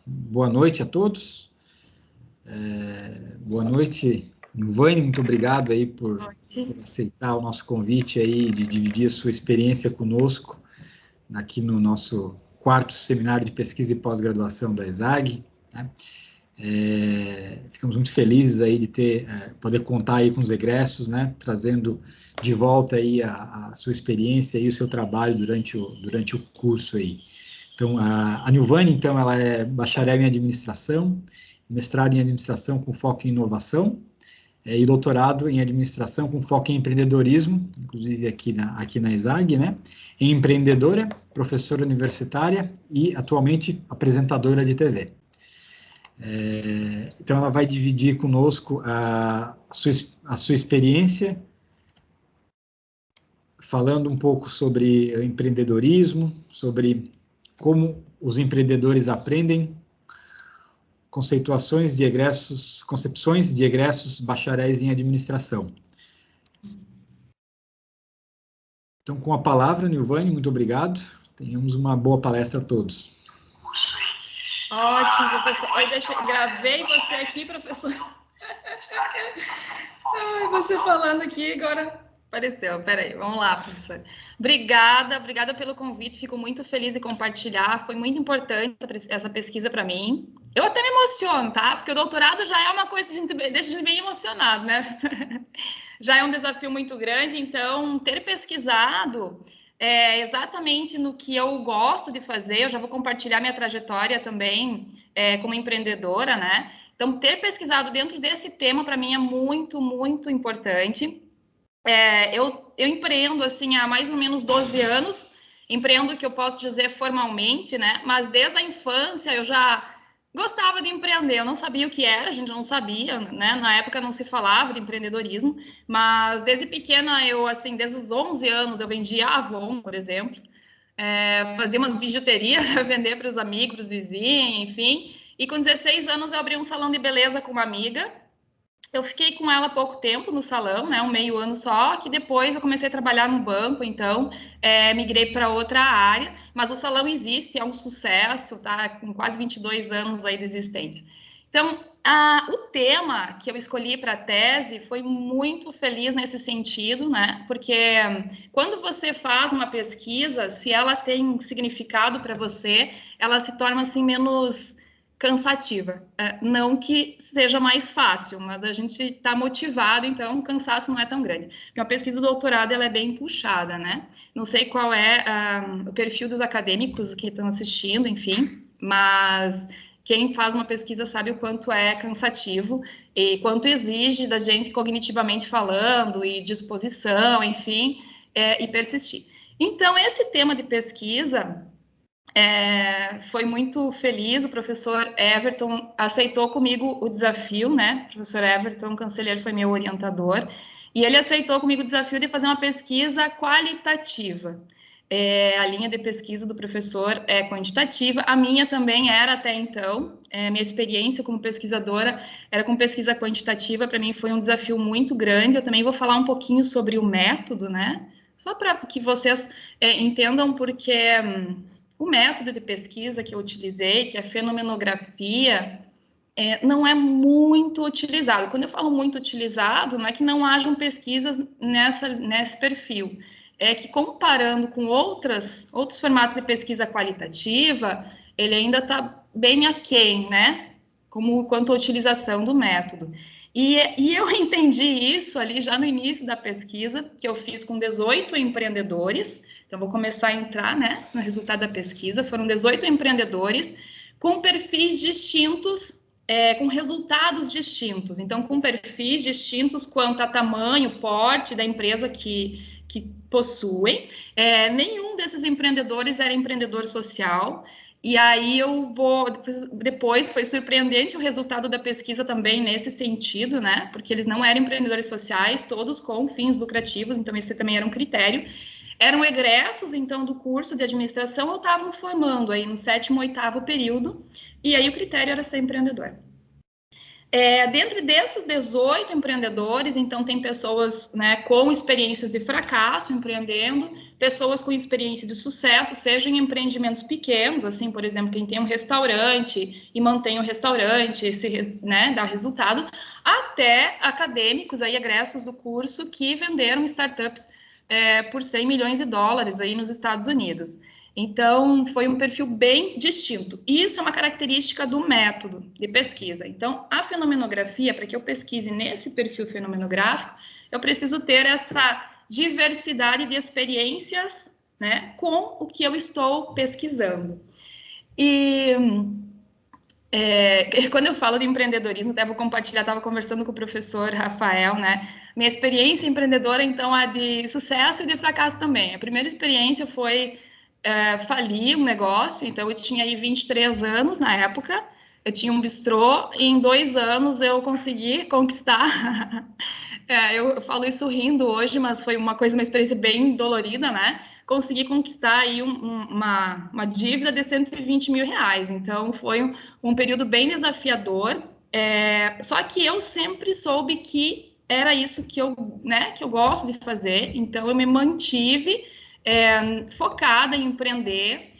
boa noite a todos. Boa noite, Nilvane, muito obrigado aí por aceitar o nosso convite aí de dividir a sua experiência conosco aqui no nosso 4º seminário de pesquisa e pós-graduação da ESAG, né? Ficamos muito felizes aí de poder contar aí com os egressos, né, trazendo de volta aí a sua experiência e o seu trabalho durante o curso aí. Então, a Nilvane, então, ela é bacharel em administração, mestrado em administração com foco em inovação, e doutorado em administração com foco em empreendedorismo, inclusive aqui na ESAG, né? Empreendedora, professora universitária e atualmente apresentadora de TV. Então, ela vai dividir conosco a sua experiência, falando um pouco sobre empreendedorismo, sobre como os empreendedores aprendem, concepções de egressos bacharéis em administração. Então, com a palavra, Nilvane, muito obrigado. Tenhamos uma boa palestra a todos. Ótimo, professor. Gravei você aqui, professor. Você falando aqui, agora apareceu. Peraí, vamos lá, professor. Obrigada pelo convite. Fico muito feliz em compartilhar. Foi muito importante essa pesquisa para mim. Eu até me emociono, tá? Porque o doutorado já é uma coisa que a gente deixa a gente bem emocionado, né? Já é um desafio muito grande, então ter pesquisado exatamente no que eu gosto de fazer. Eu já vou compartilhar minha trajetória também como empreendedora, né? Então, ter pesquisado dentro desse tema, para mim, é muito, muito importante. Eu empreendo, assim, há mais ou menos 12 anos. Empreendo, que eu posso dizer formalmente, né? Mas desde a infância eu já gostava de empreender. Eu não sabia o que era, a gente não sabia, né? Na época não se falava de empreendedorismo. Mas desde pequena, eu, assim, desde os 11 anos, eu vendia Avon, por exemplo. Fazia umas bijuterias para vender para os amigos, para os vizinhos, enfim. E com 16 anos eu abri um salão de beleza com uma amiga. Eu fiquei com ela pouco tempo no salão, né, um meio ano só, que depois eu comecei a trabalhar no banco, então migrei para outra área, mas o salão existe, é um sucesso, tá, com quase 22 anos aí de existência. Então, o tema que eu escolhi para a tese foi muito feliz nesse sentido, né, porque quando você faz uma pesquisa, se ela tem significado para você, ela se torna assim menos cansativa. Não que seja mais fácil, mas a gente está motivado, então o cansaço não é tão grande. Porque a pesquisa do doutorado ela é bem puxada, né? Não sei qual é o perfil dos acadêmicos que estão assistindo, enfim, mas quem faz uma pesquisa sabe o quanto é cansativo e quanto exige da gente cognitivamente falando e disposição, enfim, e persistir. Então, esse tema de pesquisa foi muito feliz, o professor Everton aceitou comigo o desafio, né? O professor Everton, cancelheiro, foi meu orientador, e ele aceitou comigo o desafio de fazer uma pesquisa qualitativa. A linha de pesquisa do professor é quantitativa, a minha também era até então, minha experiência como pesquisadora era com pesquisa quantitativa, para mim foi um desafio muito grande. Eu também vou falar um pouquinho sobre o método, né? Só para que vocês entendam, porque o método de pesquisa que eu utilizei, que é a fenomenografia, não é muito utilizado. Quando eu falo muito utilizado, não é que não hajam pesquisas nesse perfil, é que comparando com outros formatos de pesquisa qualitativa, ele ainda está bem aquém, né? Quanto à utilização do método. E eu entendi isso ali já no início da pesquisa, que eu fiz com 18 empreendedores. Então, vou começar a entrar, né, no resultado da pesquisa. Foram 18 empreendedores com perfis distintos, com resultados distintos. Então, com perfis distintos quanto a tamanho, porte da empresa que possuem. Nenhum desses empreendedores era empreendedor social. E aí depois foi surpreendente o resultado da pesquisa também nesse sentido, né? Porque eles não eram empreendedores sociais, todos com fins lucrativos, então esse também era um critério. Eram egressos, então, do curso de administração, ou estavam formando aí no 7º, 8º período, e aí o critério era ser empreendedor. Dentro desses 18 empreendedores, então, tem pessoas, né, com experiências de fracasso empreendendo, pessoas com experiência de sucesso, seja em empreendimentos pequenos, assim, por exemplo, quem tem um restaurante e mantém o restaurante, né, dá resultado, até acadêmicos, aí, egressos do curso, que venderam startups por 100 milhões de dólares aí nos Estados Unidos. Então, foi um perfil bem distinto. Isso é uma característica do método de pesquisa. Então, a fenomenografia, para que eu pesquise nesse perfil fenomenográfico, eu preciso ter essa diversidade de experiências, né, com o que eu estou pesquisando. E quando eu falo de empreendedorismo, até vou compartilhar, estava conversando com o professor Rafael, né? Minha experiência empreendedora, então, é de sucesso e de fracasso também. A primeira experiência foi falir um negócio, então eu tinha aí 23 anos na época, eu tinha um bistrô, e em 2 anos eu consegui conquistar, eu falo isso rindo hoje, mas foi uma experiência bem dolorida, né? Consegui conquistar aí uma dívida de 120 mil reais, então foi um período bem desafiador, só que eu sempre soube que era isso que eu gosto de fazer, então eu me mantive focada em empreender,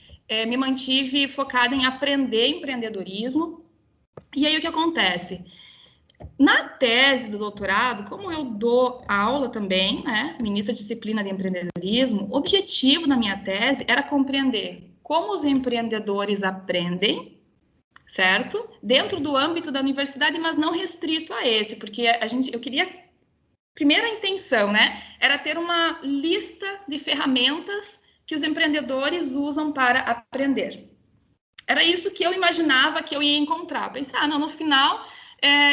me mantive focada em aprender empreendedorismo. E aí o que acontece? Na tese do doutorado, como eu dou aula também, né, ministra disciplina de empreendedorismo, o objetivo da minha tese era compreender como os empreendedores aprendem, certo? Dentro do âmbito da universidade, mas não restrito a esse, porque eu queria, primeira intenção, né, era ter uma lista de ferramentas que os empreendedores usam para aprender. Era isso que eu imaginava que eu ia encontrar. Pensei, não, no final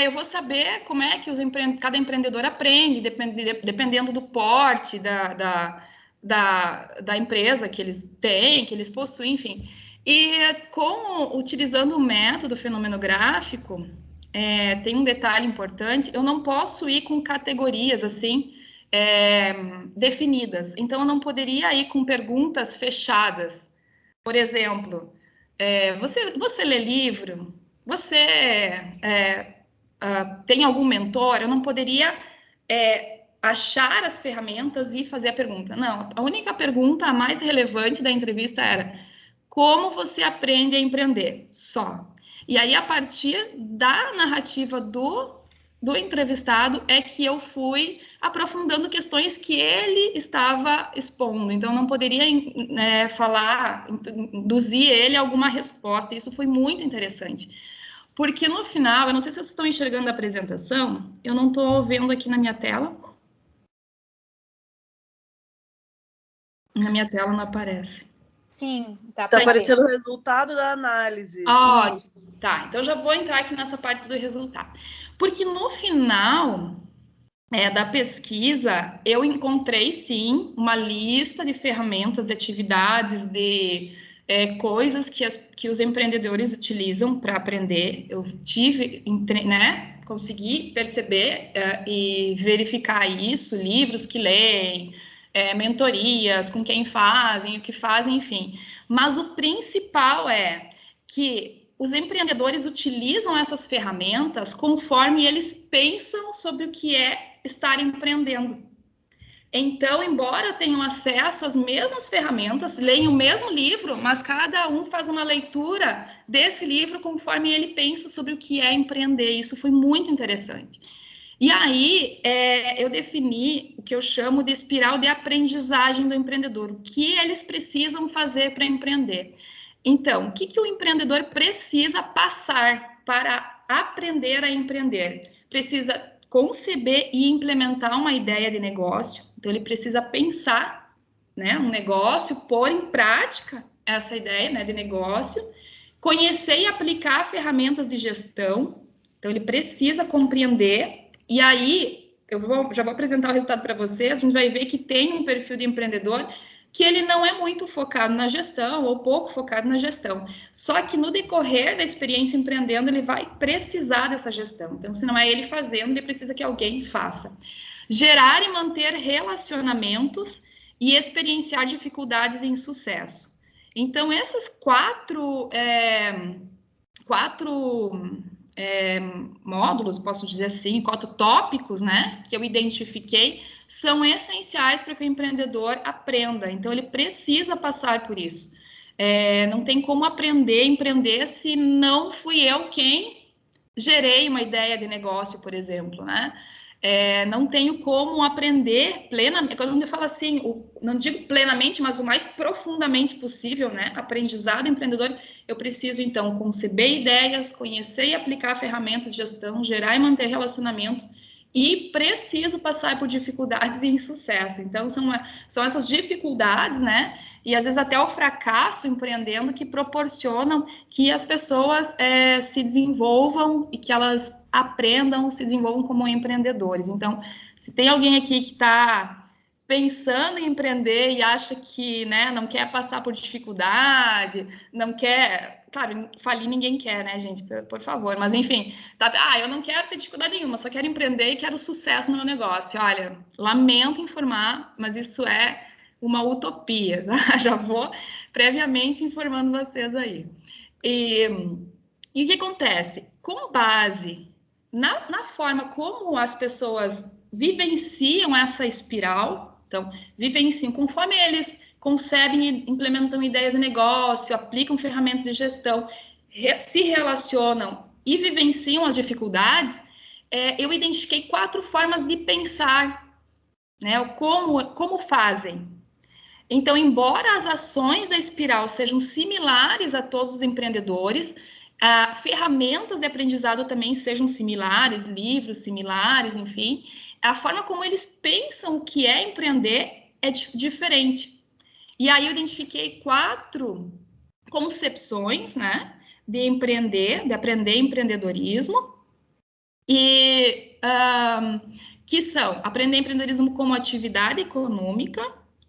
eu vou saber como é que cada empreendedor aprende, dependendo do porte da empresa que eles têm, que eles possuem, enfim. E utilizando o método fenomenográfico, tem um detalhe importante, eu não posso ir com categorias assim definidas. Então, eu não poderia ir com perguntas fechadas. Por exemplo, você lê livro? Você tem algum mentor? Eu não poderia achar as ferramentas e fazer a pergunta. Não, a única pergunta, a mais relevante da entrevista era: como você aprende a empreender? Só. E aí, a partir da narrativa do entrevistado, é que eu fui aprofundando questões que ele estava expondo. Então, não poderia induzir ele a alguma resposta. Isso foi muito interessante. Porque no final, eu não sei se vocês estão enxergando a apresentação, eu não estou vendo aqui na minha tela. Na minha tela não aparece. Sim, tá aparecendo o resultado da análise. Ótimo. Tá, então já vou entrar aqui nessa parte do resultado. Porque no final da pesquisa, eu encontrei, sim, uma lista de ferramentas, de atividades, de coisas que os empreendedores utilizam para aprender. Eu consegui perceber e verificar isso, livros que leem, mentorias, com quem fazem, o que fazem, enfim. Mas o principal é que os empreendedores utilizam essas ferramentas conforme eles pensam sobre o que é estar empreendendo. Então, embora tenham acesso às mesmas ferramentas, leiam o mesmo livro, mas cada um faz uma leitura desse livro conforme ele pensa sobre o que é empreender. Isso foi muito interessante. E aí, eu defini o que eu chamo de espiral de aprendizagem do empreendedor. O que eles precisam fazer para empreender? Então, o que o empreendedor precisa passar para aprender a empreender? Precisa conceber e implementar uma ideia de negócio. Então, ele precisa pensar, né, um negócio, pôr em prática essa ideia, né, de negócio, conhecer e aplicar ferramentas de gestão. Então, ele precisa compreender. E aí, já vou apresentar o resultado para vocês. A gente vai ver que tem um perfil de empreendedor que ele não é muito focado na gestão ou pouco focado na gestão. Só que no decorrer da experiência empreendendo, ele vai precisar dessa gestão. Então, se não é ele fazendo, ele precisa que alguém faça. Gerar e manter relacionamentos e experienciar dificuldades em sucesso. Então, essas quatro módulos, posso dizer assim, 4 tópicos, né, que eu identifiquei, são essenciais para que o empreendedor aprenda. Então, ele precisa passar por isso. Não tem como aprender a empreender se não fui eu quem gerei uma ideia de negócio, por exemplo, né? Não tenho como aprender plenamente, quando eu falo assim, não digo plenamente, mas o mais profundamente possível, né? Aprendizado empreendedor, eu preciso, então, conceber ideias, conhecer e aplicar ferramentas de gestão, gerar e manter relacionamentos, e preciso passar por dificuldades e insucesso. Então, são essas dificuldades, né? E às vezes até o fracasso empreendendo que proporcionam que as pessoas se desenvolvam e que elas aprendam, se desenvolvam como empreendedores. Então, se tem alguém aqui que está pensando em empreender e acha que, né, não quer passar por dificuldade, não quer... Claro, falir ninguém quer, né, gente? Por favor. Mas, enfim, eu não quero ter dificuldade nenhuma, só quero empreender e quero sucesso no meu negócio. Olha, lamento informar, mas isso é uma utopia, tá? Já vou previamente informando vocês aí. E o que acontece? Com base na forma como as pessoas vivenciam essa espiral, então, vivenciam conforme eles concebem e implementam ideias de negócio, aplicam ferramentas de gestão, se relacionam e vivenciam as dificuldades, eu identifiquei 4 formas de pensar, né? Como fazem. Então, embora as ações da espiral sejam similares a todos os empreendedores, ferramentas de aprendizado também sejam similares, livros similares, enfim, a forma como eles pensam o que é empreender é diferente. E aí eu identifiquei 4 concepções, né, de empreender, de aprender empreendedorismo, e que são aprender empreendedorismo como atividade econômica,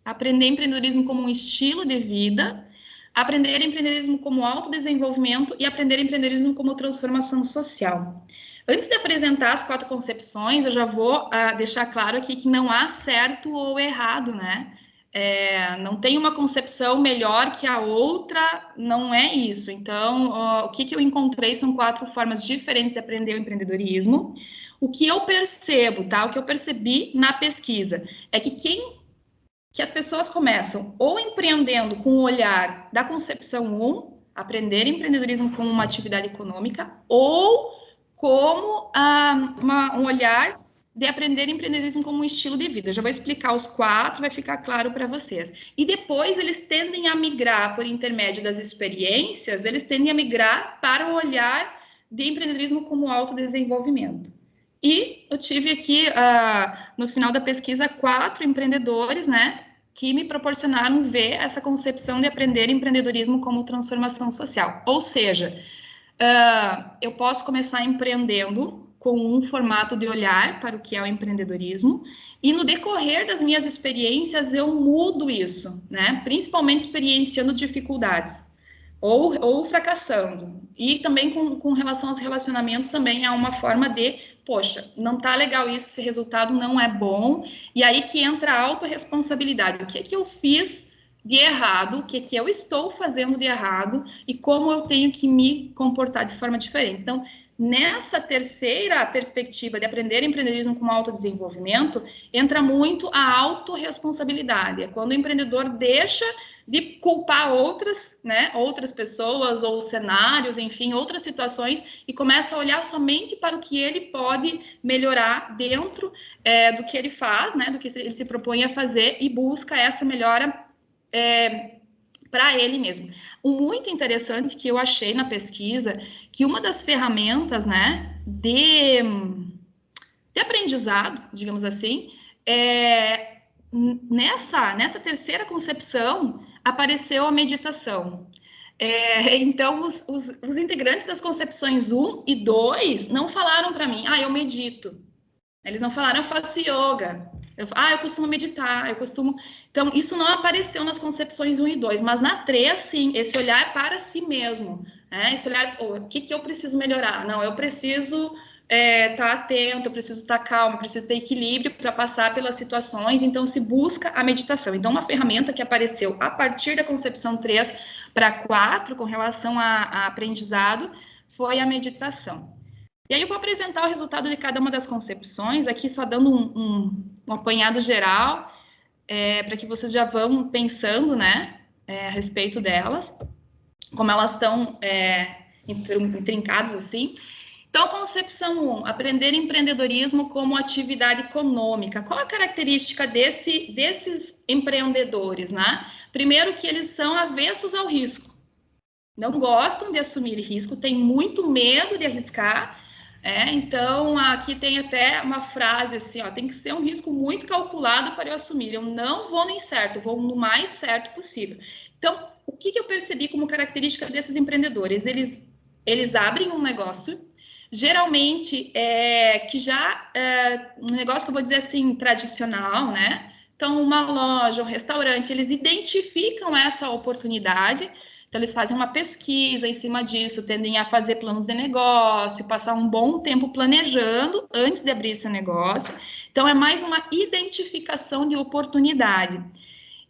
aprender empreendedorismo como um estilo de vida, aprender empreendedorismo como autodesenvolvimento e aprender empreendedorismo como transformação social. Antes de apresentar as 4 concepções, eu já vou deixar claro aqui que não há certo ou errado, né? Não tem uma concepção melhor que a outra, não é isso. Então, o que eu encontrei são 4 formas diferentes de aprender o empreendedorismo. O que eu percebo, tá? O que eu percebi na pesquisa é que as pessoas começam ou empreendendo com o olhar da concepção 1, aprender empreendedorismo como uma atividade econômica, ou como um olhar de aprender empreendedorismo como um estilo de vida. Eu já vou explicar os 4, vai ficar claro para vocês. E depois eles tendem a migrar, por intermédio das experiências, eles tendem a migrar para o olhar de empreendedorismo como autodesenvolvimento. E eu tive aqui, no final da pesquisa, 4 empreendedores, né, que me proporcionaram ver essa concepção de aprender empreendedorismo como transformação social. Ou seja, eu posso começar empreendendo com um formato de olhar para o que é o empreendedorismo, e no decorrer das minhas experiências eu mudo isso, né, principalmente experienciando dificuldades. Ou fracassando. E também com relação aos relacionamentos, também é uma forma de, poxa, não tá legal isso, esse resultado não é bom. E aí que entra a autorresponsabilidade. O que é que eu fiz de errado? O que é que eu estou fazendo de errado? E como eu tenho que me comportar de forma diferente? Então, nessa terceira perspectiva de aprender empreendedorismo com autodesenvolvimento, entra muito a autorresponsabilidade. É quando o empreendedor deixa de culpar outras pessoas ou cenários, enfim, outras situações, e começa a olhar somente para o que ele pode melhorar dentro do que ele faz, né, do que ele se propõe a fazer, e busca essa melhora para ele mesmo. O muito interessante que eu achei na pesquisa, que uma das ferramentas, né, de aprendizado, digamos assim, nessa terceira concepção, apareceu a meditação. Então, os integrantes das concepções 1 e 2 não falaram para mim, eu medito. Eles não falaram, eu faço yoga. Eu costumo meditar, Então, isso não apareceu nas concepções 1 e 2, mas na 3, sim, esse olhar para si mesmo. Né? Esse olhar, o que eu preciso melhorar? Não, eu preciso estar atento, eu preciso estar calmo, eu preciso ter equilíbrio para passar pelas situações, então se busca a meditação. Então, uma ferramenta que apareceu a partir da concepção 3 para 4, com relação a aprendizado, foi a meditação. E aí eu vou apresentar o resultado de cada uma das concepções, aqui só dando um apanhado geral, para que vocês já vão pensando, né, a respeito delas, como elas estão intrincadas assim. Então, concepção 1, aprender empreendedorismo como atividade econômica. Qual a característica desses empreendedores, né? Primeiro que eles são avessos ao risco. Não gostam de assumir risco, têm muito medo de arriscar. Então, aqui tem até uma frase assim, ó, tem que ser um risco muito calculado para eu assumir. Eu não vou no incerto, eu vou no mais certo possível. Então, o que eu percebi como característica desses empreendedores? Eles abrem um negócio, geralmente um negócio que eu vou dizer assim, tradicional, né? Então, uma loja, um restaurante, eles identificam essa oportunidade. Então, eles fazem uma pesquisa em cima disso, tendem a fazer planos de negócio, passar um bom tempo planejando antes de abrir esse negócio. Então, é mais uma identificação de oportunidade.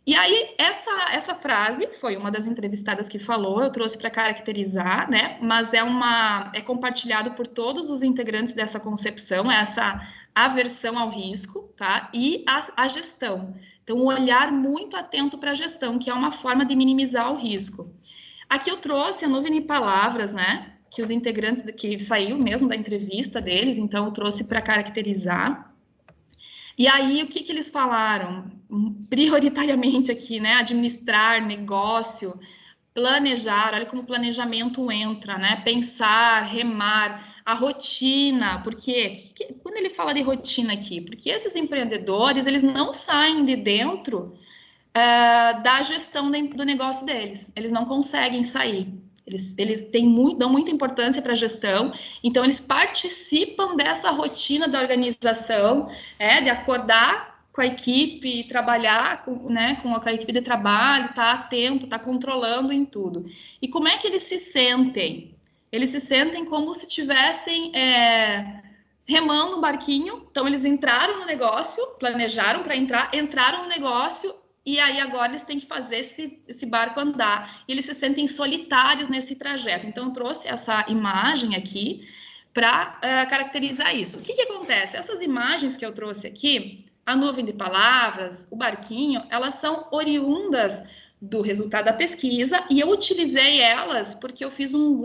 E aí, essa frase foi uma das entrevistadas que falou, eu trouxe para caracterizar, né? Mas é compartilhado por todos os integrantes dessa concepção, essa aversão ao risco, tá? E a gestão. Então, um olhar muito atento para a gestão, que é uma forma de minimizar o risco. Aqui eu trouxe a nuvem de palavras, né? Que os integrantes, que saiu mesmo da entrevista deles, então eu trouxe para caracterizar. E aí, o que eles falaram? Prioritariamente aqui, né? Administrar, negócio, planejar, olha como o planejamento entra, né? Pensar, remar, a rotina, porque quando ele fala de rotina aqui, porque esses empreendedores, eles não saem de dentro da gestão do negócio deles. Eles não conseguem sair. Eles dão muita importância para a gestão, então eles participam dessa rotina da organização, de acordar com a equipe, trabalhar com a equipe de trabalho, estar atento, estar controlando em tudo. E como é que eles se sentem? Eles se sentem como se estivessem remando um barquinho. Então, eles entraram no negócio, planejaram para entraram no negócio, e aí agora eles têm que fazer esse barco andar. E eles se sentem solitários nesse trajeto. Então, eu trouxe essa imagem aqui para caracterizar isso. O que acontece? Essas imagens que eu trouxe aqui, a nuvem de palavras, o barquinho, elas são oriundas do resultado da pesquisa, e eu utilizei elas porque eu fiz um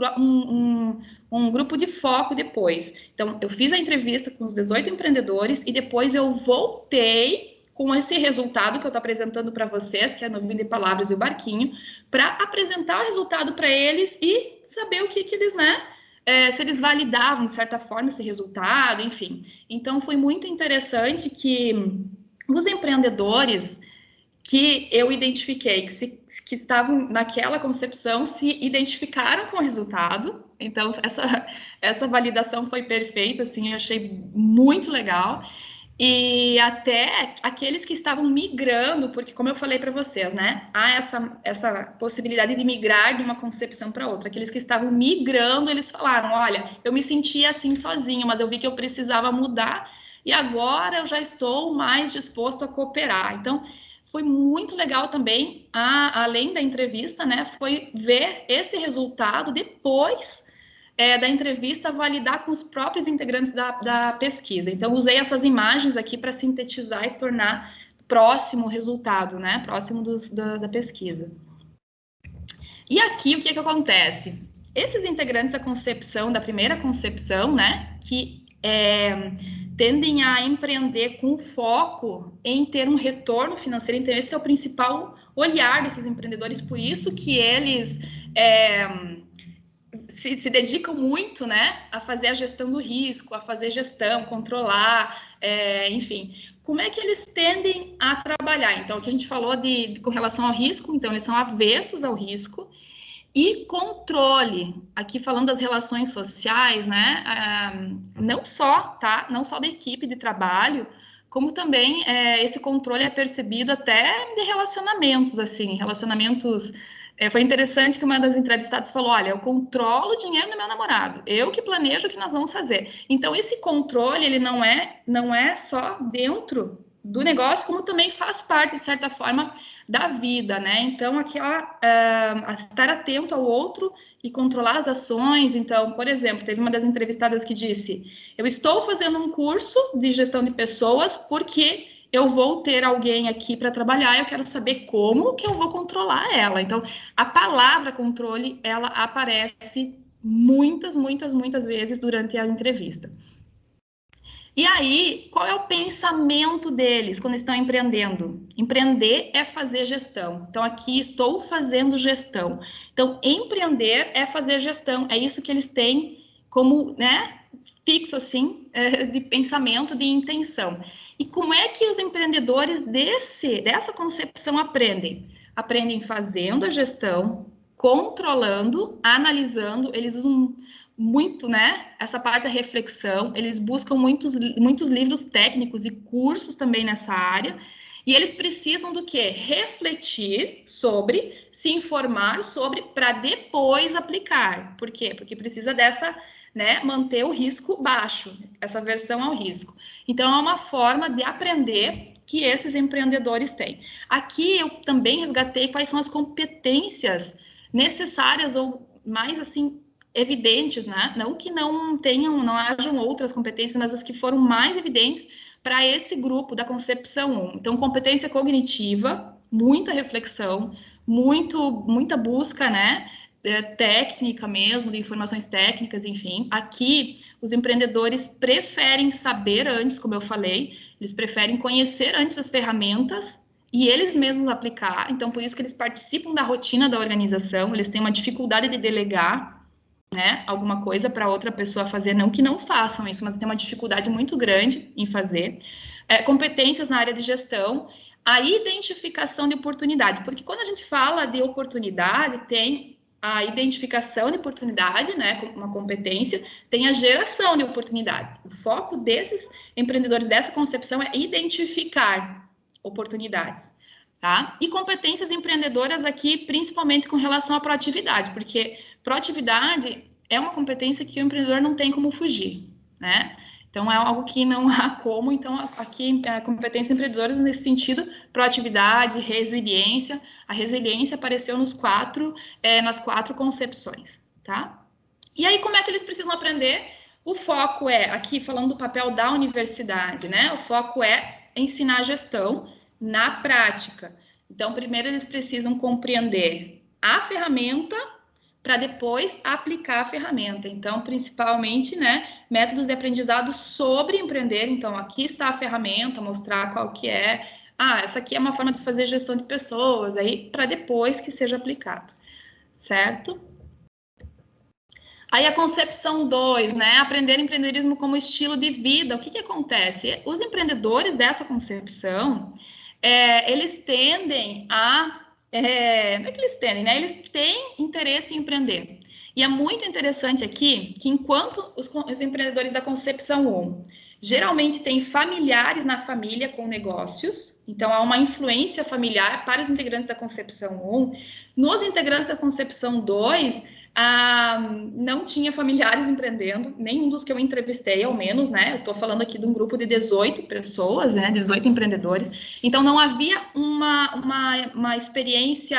grupo de foco depois. Então, eu fiz a entrevista com os 18 empreendedores e depois eu voltei com esse resultado que eu estou apresentando para vocês, que é a nuvem de palavras e o barquinho, para apresentar o resultado para eles e saber o que eles, né, se eles validavam, de certa forma, esse resultado, enfim. Então, foi muito interessante que os empreendedores que eu identifiquei, que estavam naquela concepção, se identificaram com o resultado. Então, essa validação foi perfeita, assim, eu achei muito legal. E até aqueles que estavam migrando, porque, como eu falei para vocês, né, há essa possibilidade de migrar de uma concepção para outra. Aqueles que estavam migrando, eles falaram, olha, eu me sentia assim sozinho, mas eu vi que eu precisava mudar e agora eu já estou mais disposto a cooperar. Então, foi muito legal também, além da entrevista, né, foi ver esse resultado depois da entrevista, validar com os próprios integrantes da pesquisa. Então, usei essas imagens aqui para sintetizar e tornar próximo o resultado, né? Próximo da pesquisa. E aqui, o que acontece? Esses integrantes da concepção, da primeira concepção, né? Que tendem a empreender com foco em ter um retorno financeiro. Então, esse é o principal olhar desses empreendedores, por isso que eles se dedicam muito, né, a fazer a gestão do risco, a fazer gestão, controlar, enfim. Como é que eles tendem a trabalhar? Então, aqui a gente falou com relação ao risco, então eles são avessos ao risco, e controle, aqui falando das relações sociais, né, não só da equipe de trabalho, como também esse controle é percebido até de relacionamentos, assim, relacionamentos. Foi interessante que uma das entrevistadas falou, olha, eu controlo o dinheiro do meu namorado, eu que planejo o que nós vamos fazer. Então, esse controle, ele não é só dentro do negócio, como também faz parte, de certa forma, da vida, né? Então, aqui, estar atento ao outro e controlar as ações. Então, por exemplo, teve uma das entrevistadas que disse: eu estou fazendo um curso de gestão de pessoas porque eu vou ter alguém aqui para trabalhar, eu quero saber como que eu vou controlar ela. Então, a palavra controle, ela aparece muitas vezes durante a entrevista. E aí, qual é o pensamento deles quando estão empreendendo? Empreender é fazer gestão. Então, aqui estou fazendo gestão. Então, empreender é fazer gestão. É isso que eles têm como, né, fixo, assim, de pensamento, de intenção. E como é que os empreendedores dessa concepção aprendem? Aprendem fazendo a gestão, controlando, analisando. Eles usam muito, né, essa parte da reflexão. Eles buscam muitos livros técnicos e cursos também nessa área. E eles precisam do quê? Refletir sobre, se informar sobre, para depois aplicar. Por quê? Porque precisa dessa, né, manter o risco baixo, essa aversão ao risco. Então, é uma forma de aprender que esses empreendedores têm. Aqui eu também resgatei quais são as competências necessárias ou mais, assim, evidentes, né? Não que não hajam outras competências, mas as que foram mais evidentes para esse grupo da concepção 1. Então, competência cognitiva, muita reflexão, muita busca, né? Técnica mesmo, de informações técnicas, enfim. Aqui, os empreendedores preferem saber antes, como eu falei, eles preferem conhecer antes as ferramentas e eles mesmos aplicar. Então, por isso que eles participam da rotina da organização, eles têm uma dificuldade de delegar, né, alguma coisa para outra pessoa fazer, não que não façam isso, mas tem uma dificuldade muito grande em fazer. Competências na área de gestão, a identificação de oportunidade, porque quando a gente fala de oportunidade, tem a identificação de oportunidade, né, como uma competência, tem a geração de oportunidades. O foco desses empreendedores dessa concepção é identificar oportunidades, tá? E competências empreendedoras aqui, principalmente com relação à proatividade, porque proatividade é uma competência que o empreendedor não tem como fugir, né? Então, é algo que não há como. Então, aqui, a competência empreendedora nesse sentido, proatividade, resiliência. A resiliência apareceu nas quatro concepções, tá? E aí, como é que eles precisam aprender? O foco é, aqui falando do papel da universidade, né? O foco é ensinar gestão na prática. Então, primeiro eles precisam compreender a ferramenta para depois aplicar a ferramenta. Então, principalmente, né, métodos de aprendizado sobre empreender. Então, aqui está a ferramenta, mostrar qual que é. Essa aqui é uma forma de fazer gestão de pessoas, aí para depois que seja aplicado, certo? Aí a concepção 2, né, aprender empreendedorismo como estilo de vida. O que acontece? Os empreendedores dessa concepção, eles tendem a... não é que eles tendem, né? Eles têm interesse em empreender. E é muito interessante aqui que enquanto os empreendedores da concepção 1 geralmente têm familiares na família com negócios, então há uma influência familiar para os integrantes da concepção 1, nos integrantes da concepção 2, não tinha familiares empreendendo, nenhum dos que eu entrevistei, ao menos, né? Eu estou falando aqui de um grupo de 18 pessoas, né? 18 empreendedores. Então, não havia uma experiência,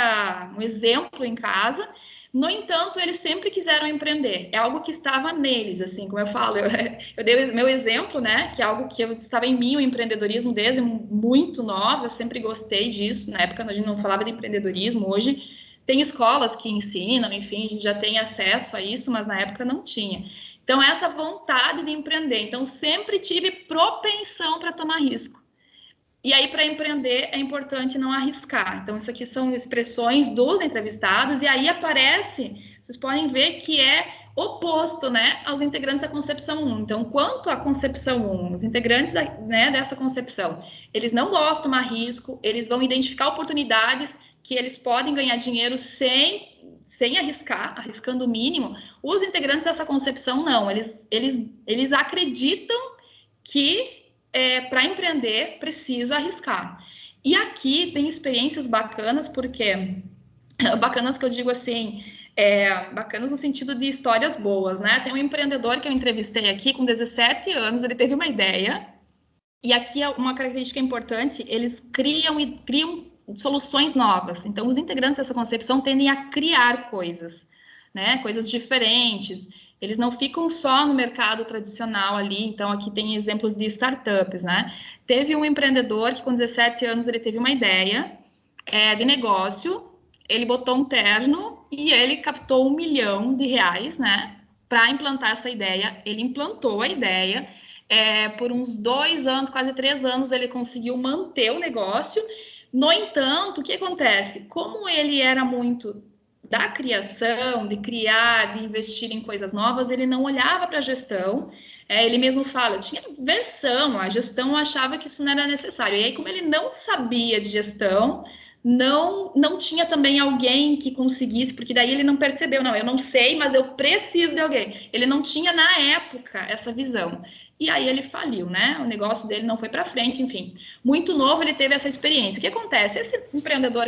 um exemplo em casa. No entanto, eles sempre quiseram empreender. É algo que estava neles, assim, como eu falo. Eu dei o meu exemplo, né? Que é algo que estava em mim, o empreendedorismo desde muito nova. Eu sempre gostei disso. Na época, a gente não falava de empreendedorismo. Hoje, tem escolas que ensinam, enfim, a gente já tem acesso a isso, mas na época não tinha. Então, essa vontade de empreender. Então, sempre tive propensão para tomar risco. E aí, para empreender, é importante não arriscar. Então, isso aqui são expressões dos entrevistados, e aí aparece, vocês podem ver que é oposto, né, aos integrantes da concepção 1. Então, quanto à concepção 1, os integrantes dessa concepção, eles não gostam de tomar risco, eles vão identificar oportunidades que eles podem ganhar dinheiro sem arriscar, arriscando o mínimo. Os integrantes dessa concepção, não. Eles acreditam que para empreender precisa arriscar. E aqui tem experiências bacanas, porque... Bacanas que eu digo assim... bacanas no sentido de histórias boas, né? Tem um empreendedor que eu entrevistei aqui, com 17 anos, ele teve uma ideia, e aqui é uma característica importante, eles criam soluções novas. Então, os integrantes dessa concepção tendem a criar coisas, né? Coisas diferentes. Eles não ficam só no mercado tradicional ali. Então, aqui tem exemplos de startups, né? Teve um empreendedor que, com 17 anos, ele teve uma ideia de negócio. Ele botou um terno e ele captou R$1 milhão, né? Para implantar essa ideia. Ele implantou a ideia. Por uns 2 anos, quase 3 anos, ele conseguiu manter o negócio. No entanto, o que acontece? Como ele era muito da criação, de criar, de investir em coisas novas, ele não olhava para a gestão. Ele mesmo fala, eu tinha versão, a gestão achava que isso não era necessário. E aí, como ele não sabia de gestão, não tinha também alguém que conseguisse, porque daí ele não percebeu, não, eu não sei, mas eu preciso de alguém. Ele não tinha, na época, essa visão. E aí ele faliu, né? O negócio dele não foi para frente, enfim. Muito novo, ele teve essa experiência. O que acontece? Esse empreendedor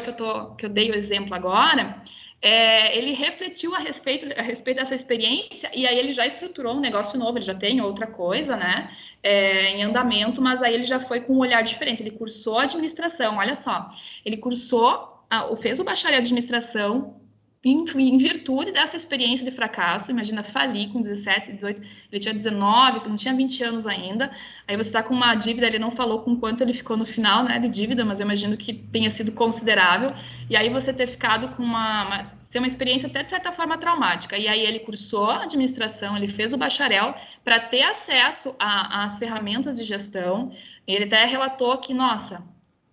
que eu dei o exemplo agora, ele refletiu a respeito dessa experiência e aí ele já estruturou um negócio novo, ele já tem outra coisa, né? Em andamento, mas aí ele já foi com um olhar diferente. Ele cursou administração, olha só. Ele cursou, fez o bacharel de administração em virtude dessa experiência de fracasso. Imagina, falir com 17, 18, ele tinha 19, não tinha 20 anos ainda. Aí você está com uma dívida, ele não falou com quanto ele ficou no final, né, de dívida, mas eu imagino que tenha sido considerável. E aí você ter ficado com ser uma experiência até de certa forma traumática. E aí ele cursou a administração, ele fez o bacharel para ter acesso às ferramentas de gestão. Ele até relatou que, nossa,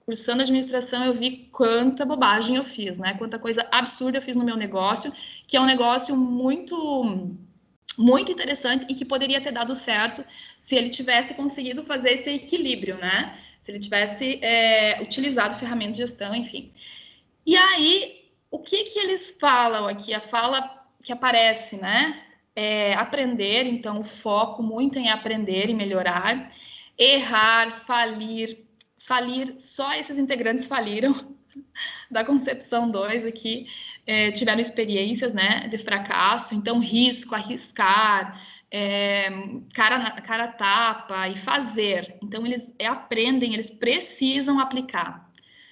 cursando administração, eu vi quanta bobagem eu fiz, né? Quanta coisa absurda eu fiz no meu negócio, que é um negócio muito, muito interessante e que poderia ter dado certo se ele tivesse conseguido fazer esse equilíbrio, né? Se ele tivesse utilizado ferramentas de gestão, enfim. E aí, o que eles falam aqui? A fala que aparece, né? Aprender, então, o foco muito em aprender e melhorar, errar, falir, só esses integrantes faliram da concepção 2 aqui, tiveram experiências, né, de fracasso, então risco, arriscar, cara tapa e fazer. Então eles aprendem, eles precisam aplicar.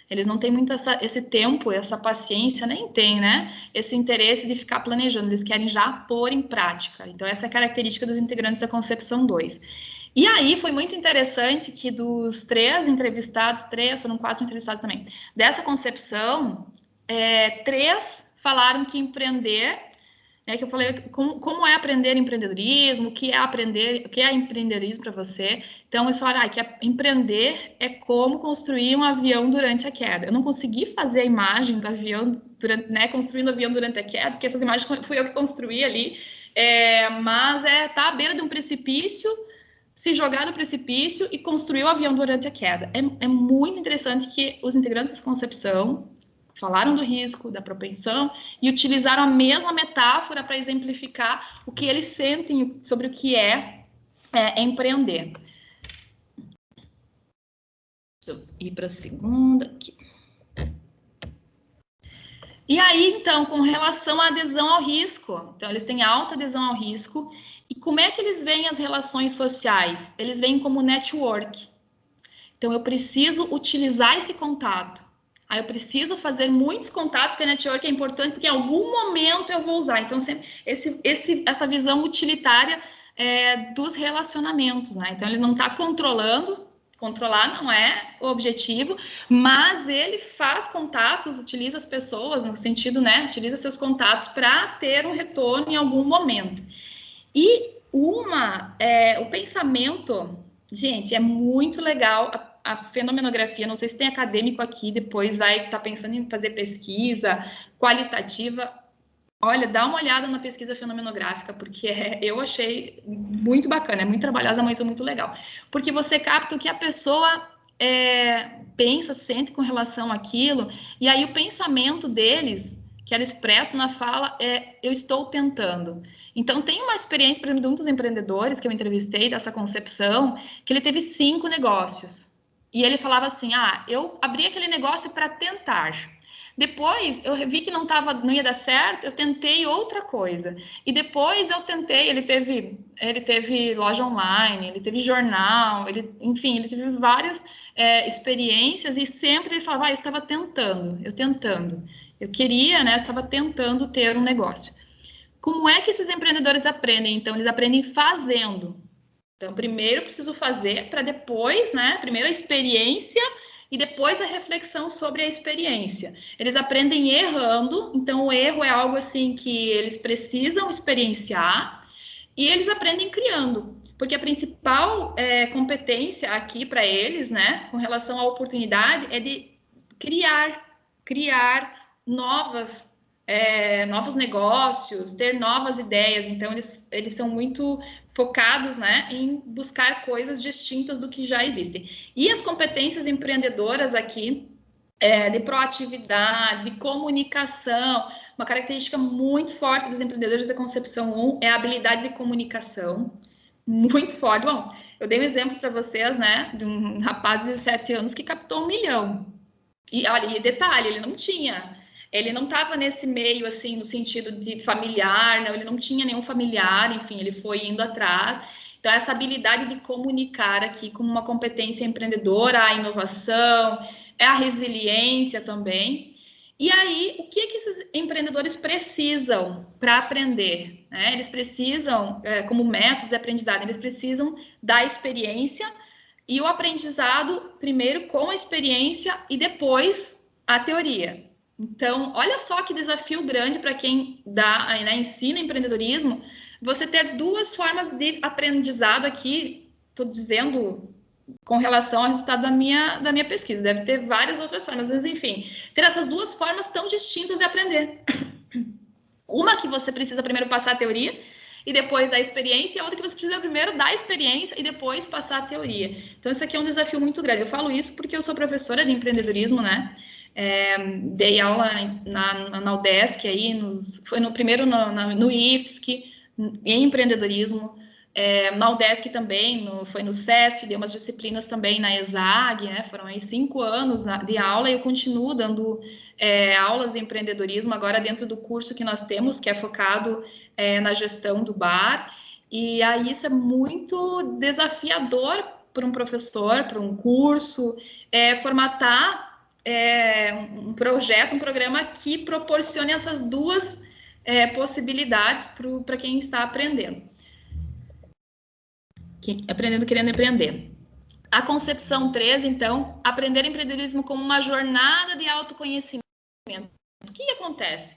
Eles não têm muito esse tempo, essa paciência, nem tem, né? Esse interesse de ficar planejando, eles querem já pôr em prática. Então essa é a característica dos integrantes da concepção 2. E aí foi muito interessante que dos 3 entrevistados, foram 4 entrevistados também, dessa concepção, 3 falaram que empreender, que eu falei como é aprender empreendedorismo, o que é empreendedorismo para você. Então eles falaram que empreender é como construir um avião durante a queda. Eu não consegui fazer a imagem do avião, construindo o avião durante a queda, porque essas imagens fui eu que construí ali, mas tá à beira de um precipício, se jogar no precipício e construir o avião durante a queda. É muito interessante que os integrantes dessa concepção falaram do risco, da propensão e utilizaram a mesma metáfora para exemplificar o que eles sentem sobre o que é empreender. Deixa eu ir para a segunda aqui. E aí, então, com relação à adesão ao risco, então eles têm alta adesão ao risco. E como é que eles veem as relações sociais? Eles veem como network. Então, eu preciso utilizar esse contato. Aí eu preciso fazer muitos contatos, porque a network é importante, porque em algum momento eu vou usar. Então, sempre essa visão utilitária dos relacionamentos, né? Então, ele não está controlar não é o objetivo, mas ele faz contatos, utiliza as pessoas, no sentido, né? Utiliza seus contatos para ter um retorno em algum momento. E o pensamento, gente, é muito legal a fenomenografia. Não sei se tem acadêmico aqui, depois vai estar pensando em fazer pesquisa qualitativa. Olha, dá uma olhada na pesquisa fenomenográfica, porque eu achei muito bacana, é muito trabalhosa, mas é muito legal. Porque você capta o que a pessoa pensa, sente com relação àquilo, e aí o pensamento deles, que era expresso na fala, eu estou tentando. Então, tem uma experiência, por exemplo, de um dos empreendedores que eu entrevistei dessa concepção, que ele teve 5 negócios. E ele falava assim, eu abri aquele negócio para tentar. Depois, eu vi que não ia dar certo, eu tentei outra coisa. E depois eu tentei, ele teve loja online, ele teve jornal, enfim, ele teve várias experiências e sempre ele falava, eu estava tentando. Eu queria, né, estava tentando ter um negócio. Como é que esses empreendedores aprendem? Então, eles aprendem fazendo. Então, primeiro eu preciso fazer para depois, né, primeiro a experiência e depois a reflexão sobre a experiência. Eles aprendem errando, então o erro é algo assim que eles precisam experienciar e eles aprendem criando, porque a principal competência aqui para eles, né, com relação à oportunidade, é de criar novos negócios, ter novas ideias. Então eles são muito focados, né, em buscar coisas distintas do que já existem. E as competências empreendedoras aqui, de proatividade, de comunicação, uma característica muito forte dos empreendedores da Concepção 1 é a habilidade de comunicação, muito forte. Bom, eu dei um exemplo para vocês, né, de um rapaz de 17 anos que captou 1 milhão. E olha, e detalhe, ele não estava nesse meio, assim, no sentido de familiar, não, ele não tinha nenhum familiar, enfim, ele foi indo atrás. Então, essa habilidade de comunicar aqui como uma competência empreendedora, a inovação, a resiliência também. E aí, o que esses empreendedores precisam para aprender? Né? Eles precisam, como método de aprendizado, eles precisam da experiência e o aprendizado, primeiro com a experiência e depois a teoria. Então, olha só que desafio grande para quem ensina empreendedorismo, você ter duas formas de aprendizado aqui, estou dizendo com relação ao resultado da minha pesquisa, deve ter várias outras formas, mas enfim, ter essas duas formas tão distintas de aprender. Uma que você precisa primeiro passar a teoria e depois da experiência, e a outra que você precisa primeiro da experiência e depois passar a teoria. Então, isso aqui é um desafio muito grande. Eu falo isso porque eu sou professora de empreendedorismo, né? Dei aula na UDESC, aí, foi primeiro no IFSC, em empreendedorismo, na UDESC também, foi no SESF, dei umas disciplinas também na ESAG, né? Foram aí 5 anos de aula e eu continuo dando aulas de empreendedorismo, agora dentro do curso que nós temos, que é focado na gestão do bar, e aí isso é muito desafiador para um professor, para um curso, formatar um projeto, um programa que proporcione essas duas possibilidades para quem está aprendendo. Querendo empreender. A concepção 3, então, aprender empreendedorismo como uma jornada de autoconhecimento. O que acontece?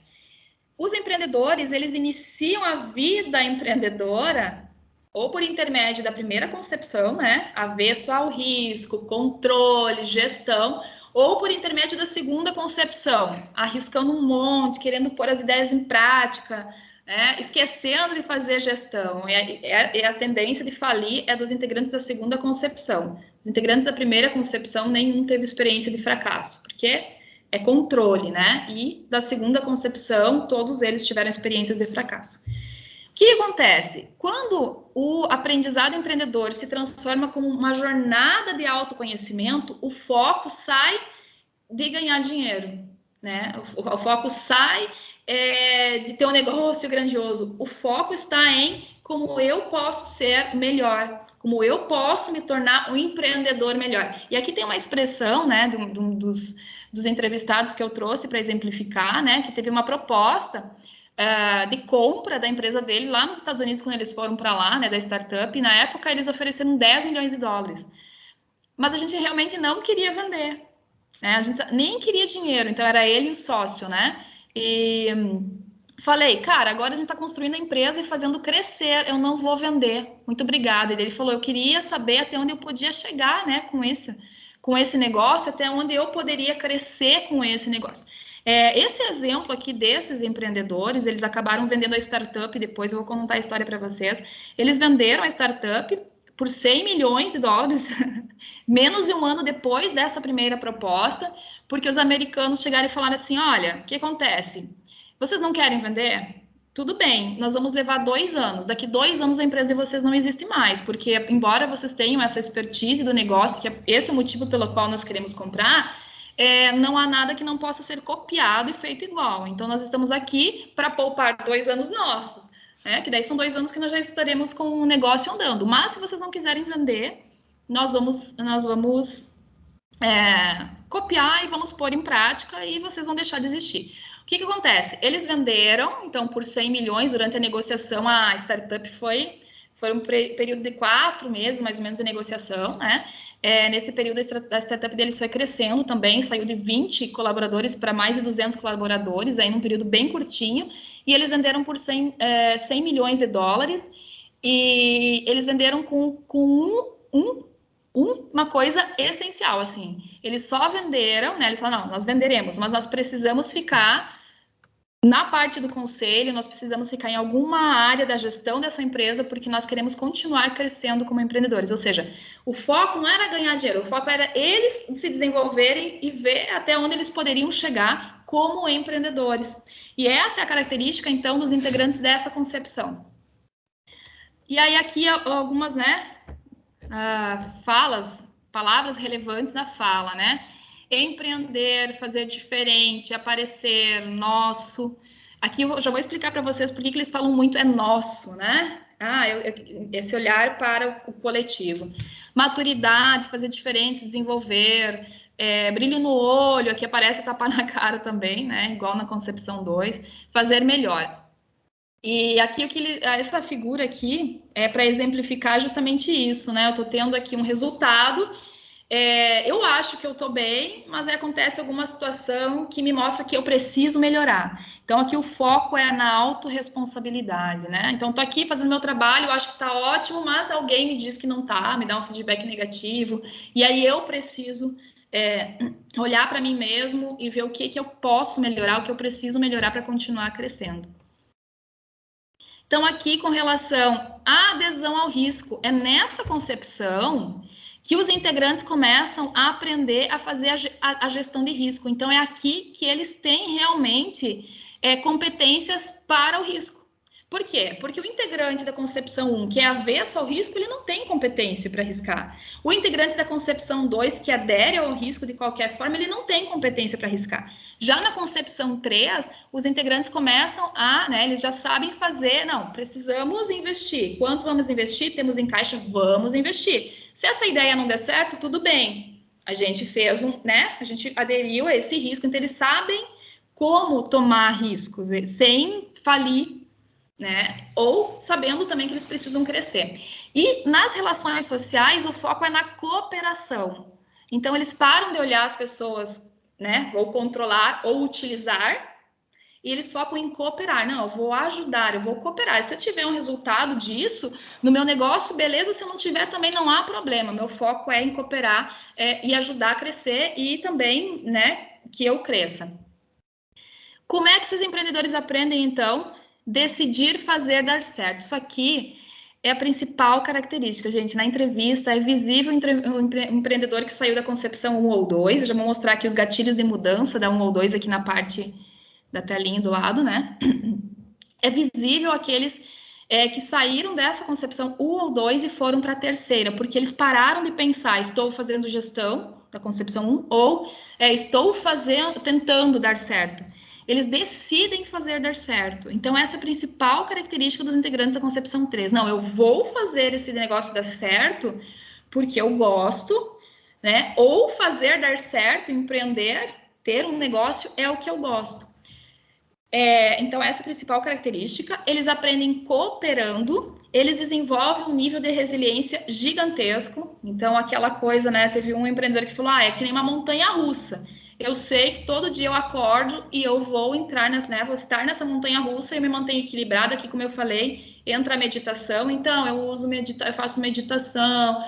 Os empreendedores, eles iniciam a vida empreendedora ou por intermédio da primeira concepção, né, avesso ao risco, controle, gestão, ou por intermédio da segunda concepção, arriscando um monte, querendo pôr as ideias em prática, esquecendo de fazer gestão. A tendência de falir é dos integrantes da segunda concepção. Os integrantes da primeira concepção, nenhum teve experiência de fracasso, porque é controle, né? E da segunda concepção, todos eles tiveram experiências de fracasso. O que acontece? Quando o aprendizado empreendedor se transforma como uma jornada de autoconhecimento, o foco sai de ganhar dinheiro, né? O foco sai de ter um negócio grandioso. O foco está em como eu posso ser melhor, como eu posso me tornar um empreendedor melhor. E aqui tem uma expressão, né, dos entrevistados que eu trouxe para exemplificar, né, que teve uma proposta de compra da empresa dele lá nos Estados Unidos, quando eles foram para lá, né, da startup, e na época eles ofereceram 10 milhões de dólares. Mas a gente realmente não queria vender, né, a gente nem queria dinheiro, então era ele e o sócio, né, e falei, cara, agora a gente está construindo a empresa e fazendo crescer, eu não vou vender, muito obrigada. E ele falou, eu queria saber até onde eu podia chegar, né, com esse negócio, até onde eu poderia crescer com esse negócio. Esse exemplo aqui desses empreendedores, eles acabaram vendendo a startup, depois eu vou contar a história para vocês, eles venderam a startup por 100 milhões de dólares, menos de um ano depois dessa primeira proposta, porque os americanos chegaram e falaram assim, olha, o que acontece? Vocês não querem vender? Tudo bem, nós vamos levar 2 anos. Daqui 2 anos a empresa de vocês não existe mais, porque embora vocês tenham essa expertise do negócio, que esse é o motivo pelo qual nós queremos comprar, não há nada que não possa ser copiado e feito igual. Então, nós estamos aqui para poupar 2 anos nossos, né? Que daí são 2 anos que nós já estaremos com o negócio andando. Mas, se vocês não quiserem vender, nós vamos copiar e vamos pôr em prática e vocês vão deixar de existir. O que acontece? Eles venderam, então, por 100 milhões durante a negociação. A startup foi um período de 4 meses, mais ou menos, de negociação, né? Nesse período, a startup deles foi crescendo também, saiu de 20 colaboradores para mais de 200 colaboradores, aí num período bem curtinho, e eles venderam por 100 milhões de dólares, e eles venderam com uma coisa essencial, assim. Eles só venderam, né? Eles falaram, não, nós venderemos, mas nós precisamos ficar na parte do conselho, nós precisamos ficar em alguma área da gestão dessa empresa, porque nós queremos continuar crescendo como empreendedores. Ou seja, o foco não era ganhar dinheiro, o foco era eles se desenvolverem e ver até onde eles poderiam chegar como empreendedores. E essa é a característica, então, dos integrantes dessa concepção. E aí, aqui, algumas, né, palavras relevantes da fala, né? Empreender, fazer diferente, aparecer, nosso. Aqui eu já vou explicar para vocês por que eles falam muito nosso, né? Esse olhar para o coletivo. Maturidade, fazer diferente, desenvolver, brilho no olho, aqui aparece tapar na cara também, né? Igual na concepção 2, fazer melhor. E aqui, essa figura aqui é para exemplificar justamente isso, né? Eu estou tendo aqui um resultado, eu acho que eu estou bem, mas acontece alguma situação que me mostra que eu preciso melhorar. Então, aqui o foco é na autorresponsabilidade, né? Então, estou aqui fazendo meu trabalho, eu acho que está ótimo, mas alguém me diz que não está, me dá um feedback negativo, e aí eu preciso olhar para mim mesmo e ver o que eu posso melhorar, o que eu preciso melhorar para continuar crescendo. Então, aqui, com relação à adesão ao risco, é nessa concepção que os integrantes começam a aprender a fazer a gestão de risco. Então, é aqui que eles têm realmente competências para o risco. Por quê? Porque o integrante da concepção 1, que é avesso ao risco, ele não tem competência para arriscar. O integrante da concepção 2, que adere ao risco de qualquer forma, ele não tem competência para arriscar. Já na concepção 3, os integrantes começam eles já sabem fazer, não, precisamos investir. Quanto vamos investir? Temos em caixa, vamos investir. Se essa ideia não der certo, tudo bem. A gente fez a gente aderiu a esse risco, então eles sabem como tomar riscos sem falir, né? Ou sabendo também que eles precisam crescer. E nas relações sociais, o foco é na cooperação. Então, eles param de olhar as pessoas, né? Ou controlar, ou utilizar, e eles focam em cooperar. Não, eu vou ajudar, eu vou cooperar. Se eu tiver um resultado disso no meu negócio, beleza. Se eu não tiver, também não há problema. Meu foco é em cooperar e ajudar a crescer e também, né, que eu cresça. Como é que esses empreendedores aprendem, então? Decidir fazer dar certo. Isso aqui é a principal característica, gente. Na entrevista, é visível o empreendedor que saiu da concepção 1 ou 2. Eu já vou mostrar aqui os gatilhos de mudança da 1 ou 2 aqui na parte da telinha do lado, né? É visível aqueles que saíram dessa concepção 1 ou 2 e foram para a terceira, porque eles pararam de pensar, estou fazendo gestão da concepção 1 ou estou tentando dar certo. Eles decidem fazer dar certo. Então, essa é a principal característica dos integrantes da concepção 3. Não, eu vou fazer esse negócio dar certo porque eu gosto, né? Ou fazer dar certo, empreender, ter um negócio é o que eu gosto. Então, essa é a principal característica. Eles aprendem cooperando, eles desenvolvem um nível de resiliência gigantesco. Então, aquela coisa, né? Teve um empreendedor que falou, é que nem uma montanha-russa. Eu sei que todo dia eu acordo e eu vou entrar vou estar nessa montanha-russa e eu me mantenho equilibrada, aqui como eu falei, entra a meditação, então eu faço meditação,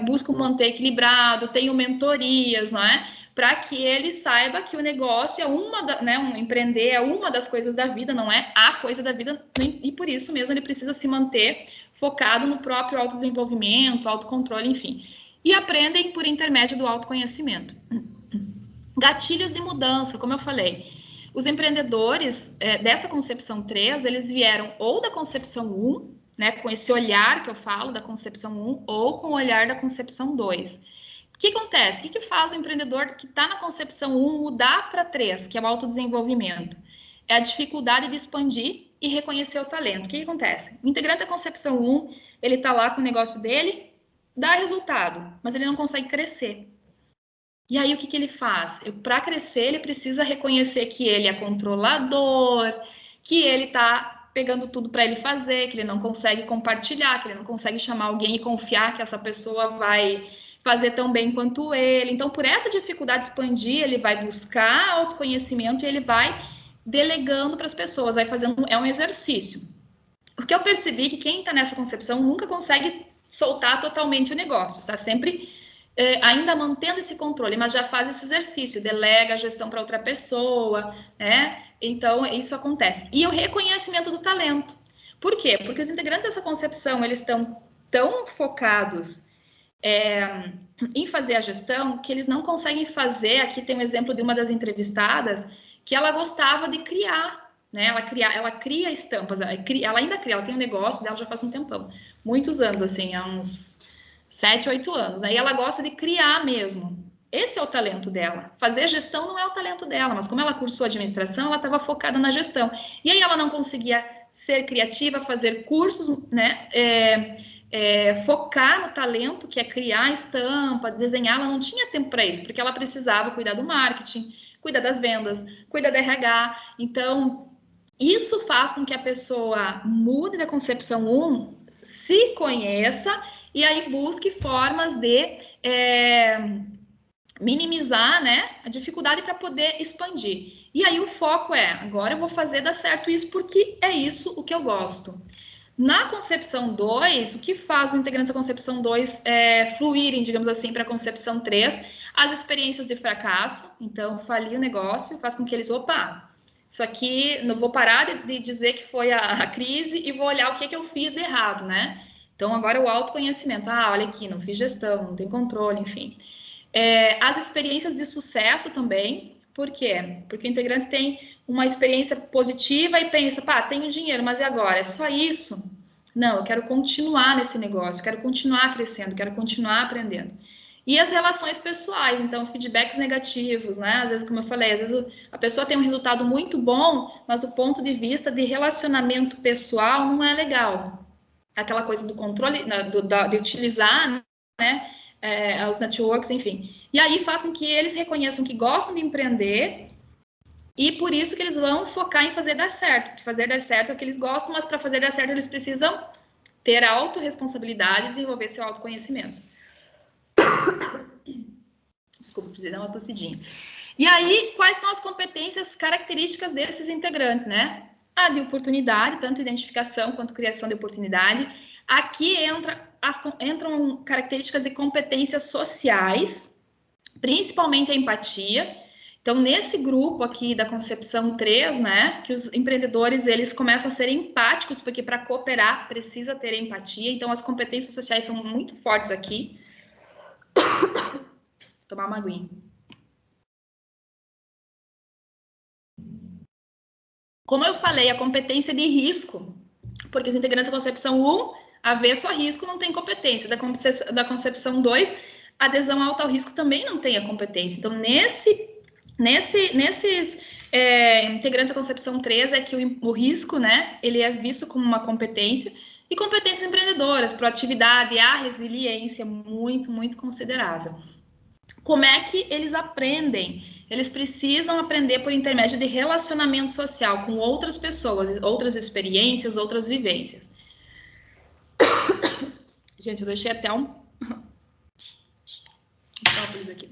busco manter equilibrado, tenho mentorias, não é? Para que ele saiba que o negócio é empreender é uma das coisas da vida, não é a coisa da vida, e por isso mesmo ele precisa se manter focado no próprio autodesenvolvimento, autocontrole, enfim. E aprendem por intermédio do autoconhecimento. Gatilhos de mudança, como eu falei. Os empreendedores dessa concepção 3, eles vieram ou da concepção 1, né, com esse olhar que eu falo da concepção 1, ou com o olhar da concepção 2. O que acontece? O que faz o empreendedor que está na concepção 1 mudar para 3, que é o autodesenvolvimento? É a dificuldade de expandir e reconhecer o talento. O que acontece? O integrante da concepção 1, ele está lá com o negócio dele, dá resultado, mas ele não consegue crescer. E aí, o que ele faz? Para crescer, ele precisa reconhecer que ele é controlador, que ele está pegando tudo para ele fazer, que ele não consegue compartilhar, que ele não consegue chamar alguém e confiar que essa pessoa vai fazer tão bem quanto ele. Então, por essa dificuldade de expandir, ele vai buscar autoconhecimento e ele vai delegando para as pessoas, vai fazendo, é um exercício. Porque eu percebi que quem está nessa concepção nunca consegue soltar totalmente o negócio, está sempre ainda mantendo esse controle, mas já faz esse exercício, delega a gestão para outra pessoa, né? Então, isso acontece. E o reconhecimento do talento. Por quê? Porque os integrantes dessa concepção, eles estão tão focados em fazer a gestão que eles não conseguem fazer. Aqui tem um exemplo de uma das entrevistadas que ela gostava de criar, né? Ela cria estampas, ela ainda cria, ela tem um negócio dela já faz um tempão, muitos anos, assim, há uns 7, 8 anos, né? E ela gosta de criar mesmo. Esse é o talento dela. Fazer gestão não é o talento dela, mas como ela cursou administração, ela estava focada na gestão. E aí ela não conseguia ser criativa, fazer cursos, né? Focar no talento, que é criar estampa, desenhar. Ela não tinha tempo para isso, porque ela precisava cuidar do marketing, cuidar das vendas, cuidar da RH. Então, isso faz com que a pessoa mude da concepção 1, se conheça e aí busque formas de minimizar, né, a dificuldade para poder expandir. E aí o foco é, agora eu vou fazer dar certo isso porque é isso o que eu gosto. Na concepção 2, o que faz os integrantes da concepção 2 fluírem, digamos assim, para a concepção 3? As experiências de fracasso. Então, falir o negócio faz com que eles, opa, isso aqui, não vou parar de dizer que foi a crise e vou olhar o que eu fiz de errado, né? Então, agora o autoconhecimento. Ah, olha aqui, não fiz gestão, não tem controle, enfim. As experiências de sucesso também. Por quê? Porque o integrante tem uma experiência positiva e pensa, pá, tenho dinheiro, mas e agora? É só isso? Não, eu quero continuar nesse negócio, quero continuar crescendo, quero continuar aprendendo. E as relações pessoais, então, feedbacks negativos, né? Às vezes, como eu falei, às vezes a pessoa tem um resultado muito bom, mas o ponto de vista de relacionamento pessoal não é legal. Aquela coisa do controle, de utilizar, né? Os networks, enfim. E aí faz com que eles reconheçam que gostam de empreender e por isso que eles vão focar em fazer dar certo. Porque fazer dar certo é o que eles gostam, mas para fazer dar certo eles precisam ter autorresponsabilidade e desenvolver seu autoconhecimento. Desculpa, precisei dar uma tossidinha. E aí, quais são as competências características desses integrantes, né? A de oportunidade, tanto identificação quanto criação de oportunidade. Aqui entram características de competências sociais, principalmente a empatia. Então, nesse grupo aqui da concepção 3, né, que os empreendedores, eles começam a ser empáticos, porque para cooperar precisa ter empatia. Então, as competências sociais são muito fortes aqui. Vou tomar uma aguinha. Como eu falei, a competência de risco, porque os integrantes da concepção 1, avesso a risco, não tem competência. Da concepção 2, adesão alta ao risco também não tem a competência. Então, nesses integrantes da concepção 3 é que o risco, né, ele é visto como uma competência, e competências empreendedoras, proatividade, a resiliência, muito, muito considerável. Como é que eles aprendem? Eles precisam aprender por intermédio de relacionamento social com outras pessoas, outras experiências, outras vivências. Gente, eu deixei até um própolis aqui.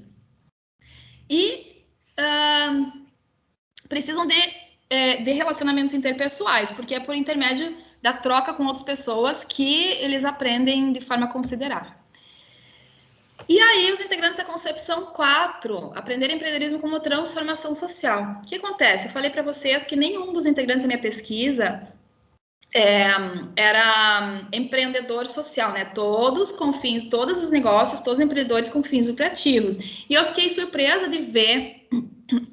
E precisam de relacionamentos interpessoais, porque é por intermédio da troca com outras pessoas que eles aprendem de forma considerável. E aí, os integrantes da concepção 4, aprender empreendedorismo como transformação social. O que acontece? Eu falei para vocês que nenhum dos integrantes da minha pesquisa era empreendedor social, né? Todos os negócios, todos os empreendedores com fins lucrativos. E eu fiquei surpresa de ver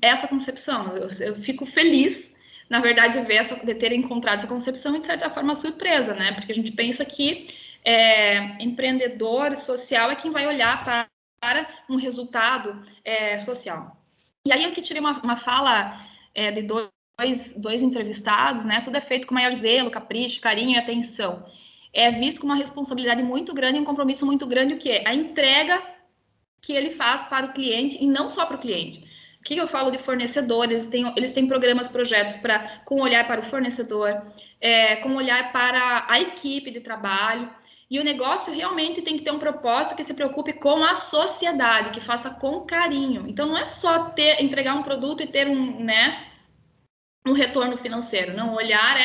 essa concepção. Eu fico feliz, na verdade, de ter encontrado essa concepção e, de certa forma, surpresa, né? Porque a gente pensa que empreendedor social é quem vai olhar para um resultado social. E aí eu que tirei uma fala de dois entrevistados, né? Tudo é feito com maior zelo, capricho, carinho e atenção. É visto com uma responsabilidade muito grande e um compromisso muito grande, o que é a entrega que ele faz para o cliente e não só para o cliente. O que eu falo de fornecedores? Eles têm programas, projetos com olhar para o fornecedor, com olhar para a equipe de trabalho. E o negócio realmente tem que ter um propósito que se preocupe com a sociedade, que faça com carinho. Então, não é só entregar um produto e ter um retorno financeiro. Não, o olhar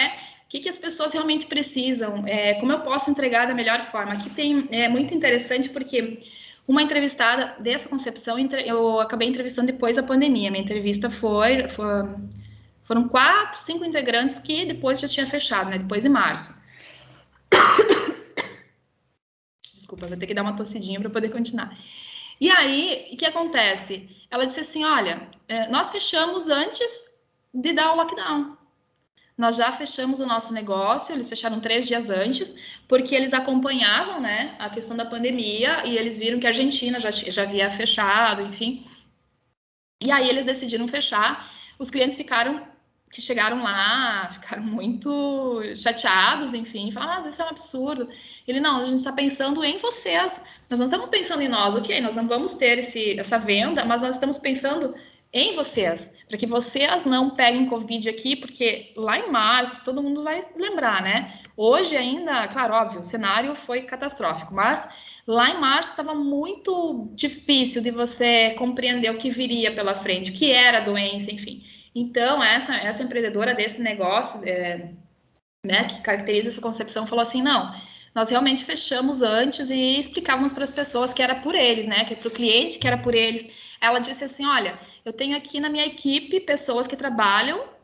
o que as pessoas realmente precisam, como eu posso entregar da melhor forma. Aqui é muito interessante porque uma entrevistada dessa concepção, eu acabei entrevistando depois da pandemia. Minha entrevista foram 4, 5 integrantes que depois já tinha fechado, né? Depois de março. Desculpa, vou ter que dar uma tossidinha para poder continuar. E aí, o que acontece? Ela disse assim, olha, nós fechamos antes de dar o lockdown. Nós já fechamos o nosso negócio, eles fecharam 3 dias antes, porque eles acompanhavam, né, a questão da pandemia, e eles viram que a Argentina já havia fechado, enfim. E aí eles decidiram fechar. Os clientes que chegaram lá, ficaram muito chateados, enfim, falaram, mas isso é um absurdo. Ele, não, a gente está pensando em vocês, nós não estamos pensando em nós, ok, nós não vamos ter essa venda, mas nós estamos pensando em vocês, para que vocês não peguem Covid aqui, porque lá em março, todo mundo vai lembrar, né? Hoje ainda, claro, óbvio, o cenário foi catastrófico, mas lá em março estava muito difícil de você compreender o que viria pela frente, o que era a doença, enfim. Então, essa empreendedora desse negócio, né, que caracteriza essa concepção, falou assim, não, nós realmente fechamos antes e explicávamos para as pessoas que era por eles, né, que é para o cliente, que era por eles. Ela disse assim, olha, eu tenho aqui na minha equipe pessoas que trabalham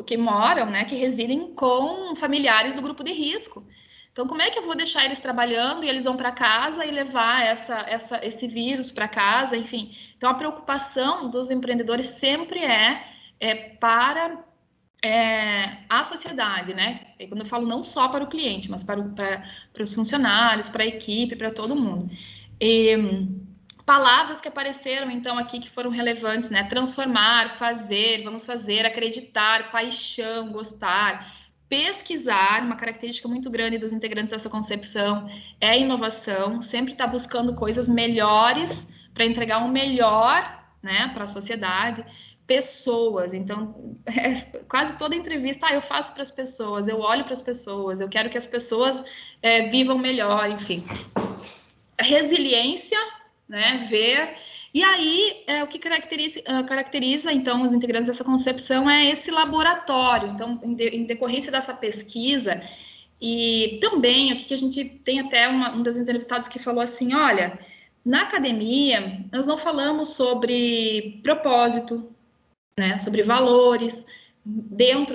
que moram, né, que residem com familiares do grupo de risco. Então, como é que eu vou deixar eles trabalhando e eles vão para casa e levar esse vírus para casa, enfim. Então, a preocupação dos empreendedores sempre para a sociedade, né? E quando eu falo não só para o cliente, mas para os funcionários, para a equipe, para todo mundo. Palavras que apareceram, então, aqui que foram relevantes, né? Transformar, fazer, vamos fazer, acreditar, paixão, gostar, pesquisar, uma característica muito grande dos integrantes dessa concepção é a inovação, sempre está buscando coisas melhores para entregar um melhor, né, para a sociedade. Pessoas, então, quase toda entrevista, eu faço para as pessoas, eu olho para as pessoas, eu quero que as pessoas vivam melhor, enfim. Resiliência, né, ver. E aí, o que caracteriza, então, os integrantes dessa concepção é esse laboratório. Então, em decorrência dessa pesquisa, e também, o que a gente tem até um dos entrevistados que falou assim, olha, na academia, nós não falamos sobre propósito, né, sobre valores,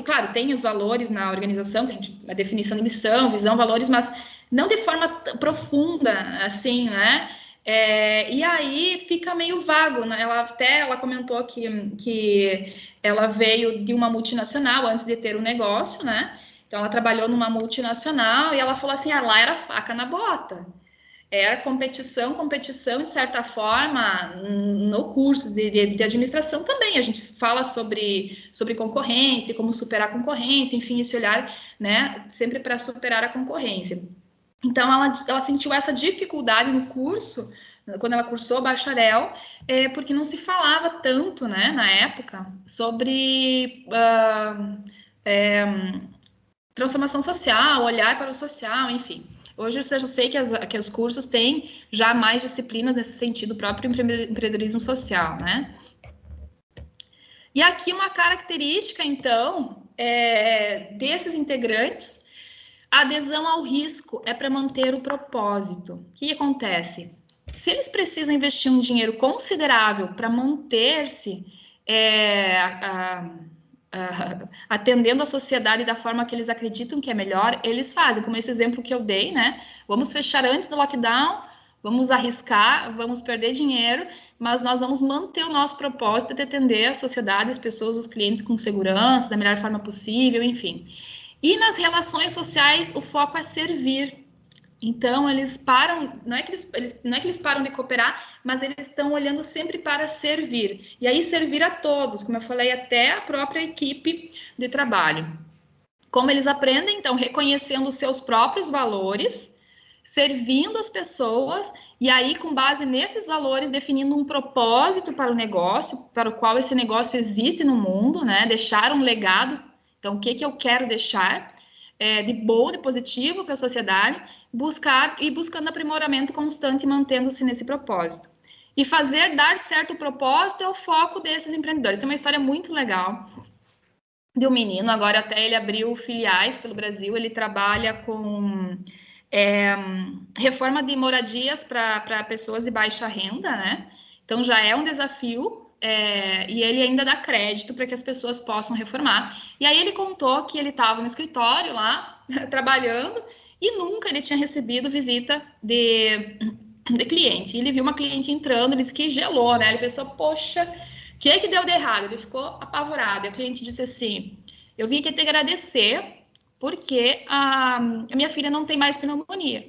claro, tem os valores na organização, a definição de missão, visão, valores, mas não de forma profunda, assim, né, e aí fica meio vago, né? Ela comentou que ela veio de uma multinacional antes de ter o negócio, né, então ela trabalhou numa multinacional e ela falou assim, lá era faca na bota. Era competição, de certa forma, no curso de administração também. A gente fala sobre concorrência, como superar a concorrência, enfim, esse olhar, né, sempre para superar a concorrência. Então, ela sentiu essa dificuldade no curso, quando ela cursou bacharel, porque não se falava tanto, né, na época, sobre transformação social, olhar para o social, enfim. Hoje eu já sei que os cursos têm já mais disciplinas nesse sentido, próprio empreendedorismo social, né? E aqui uma característica, então, desses integrantes, a adesão ao risco é para manter o propósito. O que acontece? Se eles precisam investir um dinheiro considerável para manter-se atendendo a sociedade da forma que eles acreditam que é melhor, eles fazem, como esse exemplo que eu dei, né? Vamos fechar antes do lockdown, vamos arriscar, vamos perder dinheiro, mas nós vamos manter o nosso propósito de atender a sociedade, as pessoas, os clientes com segurança, da melhor forma possível, enfim. E nas relações sociais, o foco é servir. Então, eles param, não é que eles param de cooperar, mas eles estão olhando sempre para servir. E aí, servir a todos, como eu falei, até a própria equipe de trabalho. Como eles aprendem, então, reconhecendo os seus próprios valores, servindo as pessoas, e aí, com base nesses valores, definindo um propósito para o negócio, para o qual esse negócio existe no mundo, né? Deixar um legado. Então, o que eu quero deixar de bom, de positivo para a sociedade, buscando aprimoramento constante, mantendo-se nesse propósito. E fazer dar certo o propósito é o foco desses empreendedores. Tem uma história muito legal de um menino, agora até ele abriu filiais pelo Brasil, ele trabalha com reforma de moradias para pessoas de baixa renda, né? Então já é um desafio, e ele ainda dá crédito para que as pessoas possam reformar. E aí ele contou que ele estava no escritório lá, trabalhando, e nunca ele tinha recebido visita de cliente. Ele viu uma cliente entrando, ele disse que gelou, né? Ele pensou, poxa, o que é que deu de errado? Ele ficou apavorado. E a cliente disse assim, eu vim aqui te agradecer porque a minha filha não tem mais pneumonia.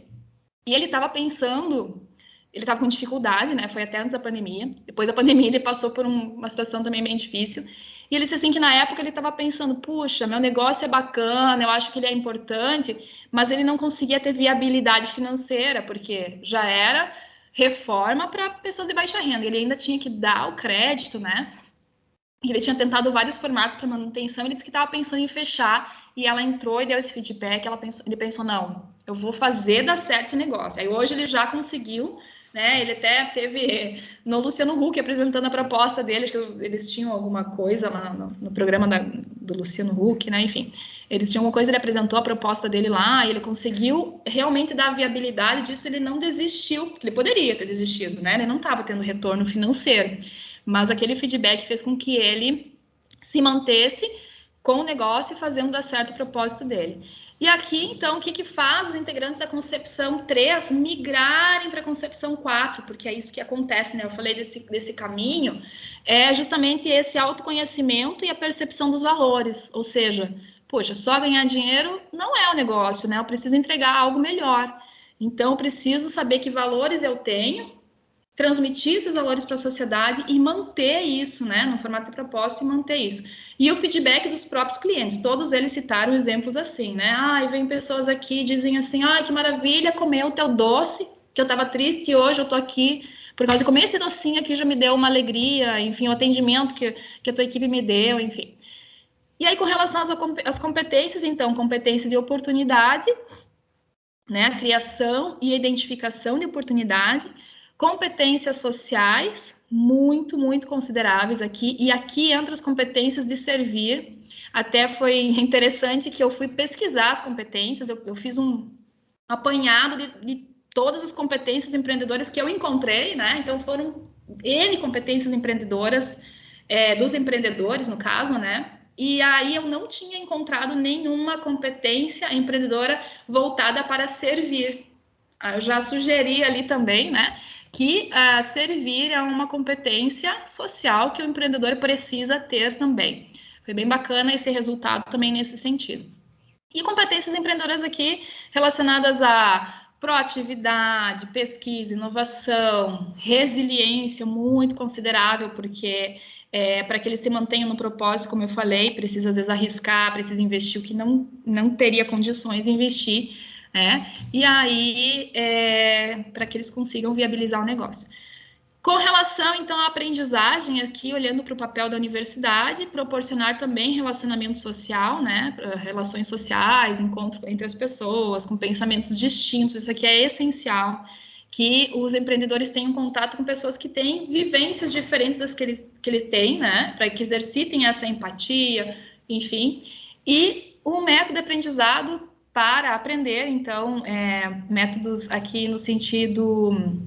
E ele estava pensando, ele estava com dificuldade, né? Foi até antes da pandemia. Depois da pandemia, ele passou por uma situação também bem difícil. E ele disse assim que na época ele estava pensando, puxa, meu negócio é bacana, eu acho que ele é importante, mas ele não conseguia ter viabilidade financeira, porque já era reforma para pessoas de baixa renda. Ele ainda tinha que dar o crédito, né? Ele tinha tentado vários formatos para manutenção, ele disse que estava pensando em fechar, e ela entrou e deu esse feedback, ele pensou, não, eu vou fazer dar certo esse negócio. Aí hoje ele já conseguiu, né? Ele até teve no Luciano Huck apresentando a proposta dele, acho que eles tinham alguma coisa lá no programa do Luciano Huck, né? Enfim, eles tinham alguma coisa, ele apresentou a proposta dele lá, e ele conseguiu realmente dar viabilidade disso, ele não desistiu, porque ele poderia ter desistido, né? Ele não estava tendo retorno financeiro. Mas aquele feedback fez com que ele se mantesse com o negócio e fazendo dar certo o propósito dele. E aqui, então, o que faz os integrantes da concepção 3 migrarem para a concepção 4? Porque é isso que acontece, né? Eu falei desse caminho, é justamente esse autoconhecimento e a percepção dos valores. Ou seja, poxa, só ganhar dinheiro não é o negócio, né? Eu preciso entregar algo melhor. Então, eu preciso saber que valores eu tenho, transmitir esses valores para a sociedade e manter isso, né, no formato de propósito e manter isso. E o feedback dos próprios clientes, todos eles citaram exemplos assim, né, e vem pessoas aqui e dizem assim, que maravilha, comer o teu doce, que eu estava triste e hoje eu tô aqui por causa de comer esse docinho aqui, já me deu uma alegria, enfim, o atendimento que a tua equipe me deu, enfim. E aí, com relação às competências, então, competência de oportunidade, né, a criação e identificação de oportunidade, competências sociais, muito, muito consideráveis aqui, e aqui entram as competências de servir. Até foi interessante que eu fui pesquisar as competências, eu fiz um apanhado de todas as competências empreendedoras que eu encontrei, né? Então foram N competências empreendedoras, dos empreendedores, no caso, né? E aí eu não tinha encontrado nenhuma competência empreendedora voltada para servir. Eu já sugeri ali também, né, que servir é uma competência social que o empreendedor precisa ter também. Foi bem bacana esse resultado também nesse sentido. E competências empreendedoras aqui relacionadas a proatividade, pesquisa, inovação, resiliência, muito considerável, porque para que eles se mantenham no propósito, como eu falei, precisa às vezes arriscar, precisa investir o que não teria condições de investir, né? E aí, para que eles consigam viabilizar o negócio. Com relação, então, à aprendizagem, aqui, olhando para o papel da universidade, proporcionar também relacionamento social, né? Relações sociais, encontro entre as pessoas, com pensamentos distintos, isso aqui é essencial, que os empreendedores tenham contato com pessoas que têm vivências diferentes das que ele tem, né? Para que exercitem essa empatia, enfim. E o método de aprendizado para aprender, então, métodos aqui no sentido...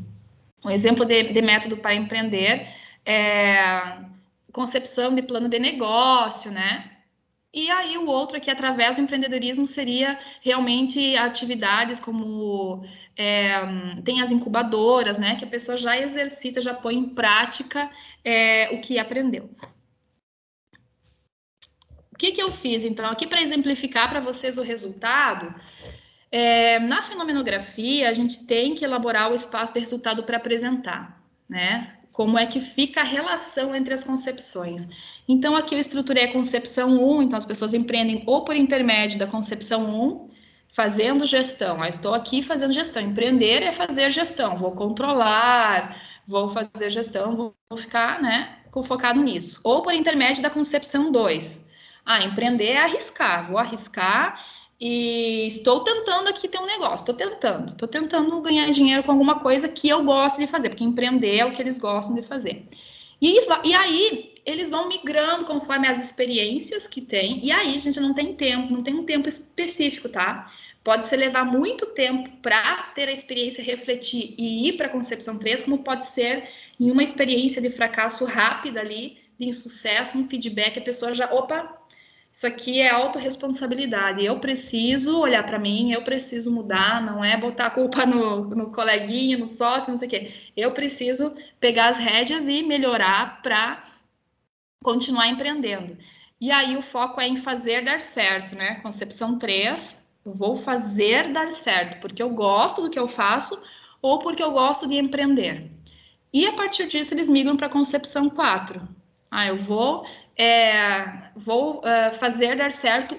Um exemplo de método para empreender é concepção de plano de negócio, né? E aí o outro aqui, através do empreendedorismo, seria realmente atividades como tem as incubadoras, né? Que a pessoa já exercita, já põe em prática o que aprendeu. O que eu fiz, então? Aqui para exemplificar para vocês o resultado, Na fenomenografia, a gente tem que elaborar o espaço de resultado para apresentar, né? Como é que fica a relação entre as concepções. Então, aqui eu estruturei a concepção 1, então as pessoas empreendem ou por intermédio da concepção 1, fazendo gestão. Estou aqui fazendo gestão. Empreender é fazer gestão. Vou controlar, vou fazer gestão, vou ficar, né, focado nisso. Ou por intermédio da concepção 2. Empreender é arriscar. Vou arriscar e estou tentando aqui ter um negócio. Estou tentando ganhar dinheiro com alguma coisa que eu gosto de fazer, porque empreender é o que eles gostam de fazer. E aí, eles vão migrando conforme as experiências que tem. E aí, gente, não tem um tempo específico, tá? Pode ser levar muito tempo para ter a experiência, refletir e ir para a concepção 3, como pode ser em uma experiência de fracasso rápida ali, de insucesso, um feedback, a pessoa já, opa, isso aqui é autorresponsabilidade. Eu preciso olhar para mim, eu preciso mudar, não é botar a culpa no coleguinha, no sócio, não sei o quê. Eu preciso pegar as rédeas e melhorar para continuar empreendendo. E aí o foco é em fazer dar certo, né? Concepção 3, eu vou fazer dar certo, porque eu gosto do que eu faço ou porque eu gosto de empreender. E a partir disso eles migram para a concepção 4. Eu vou fazer dar certo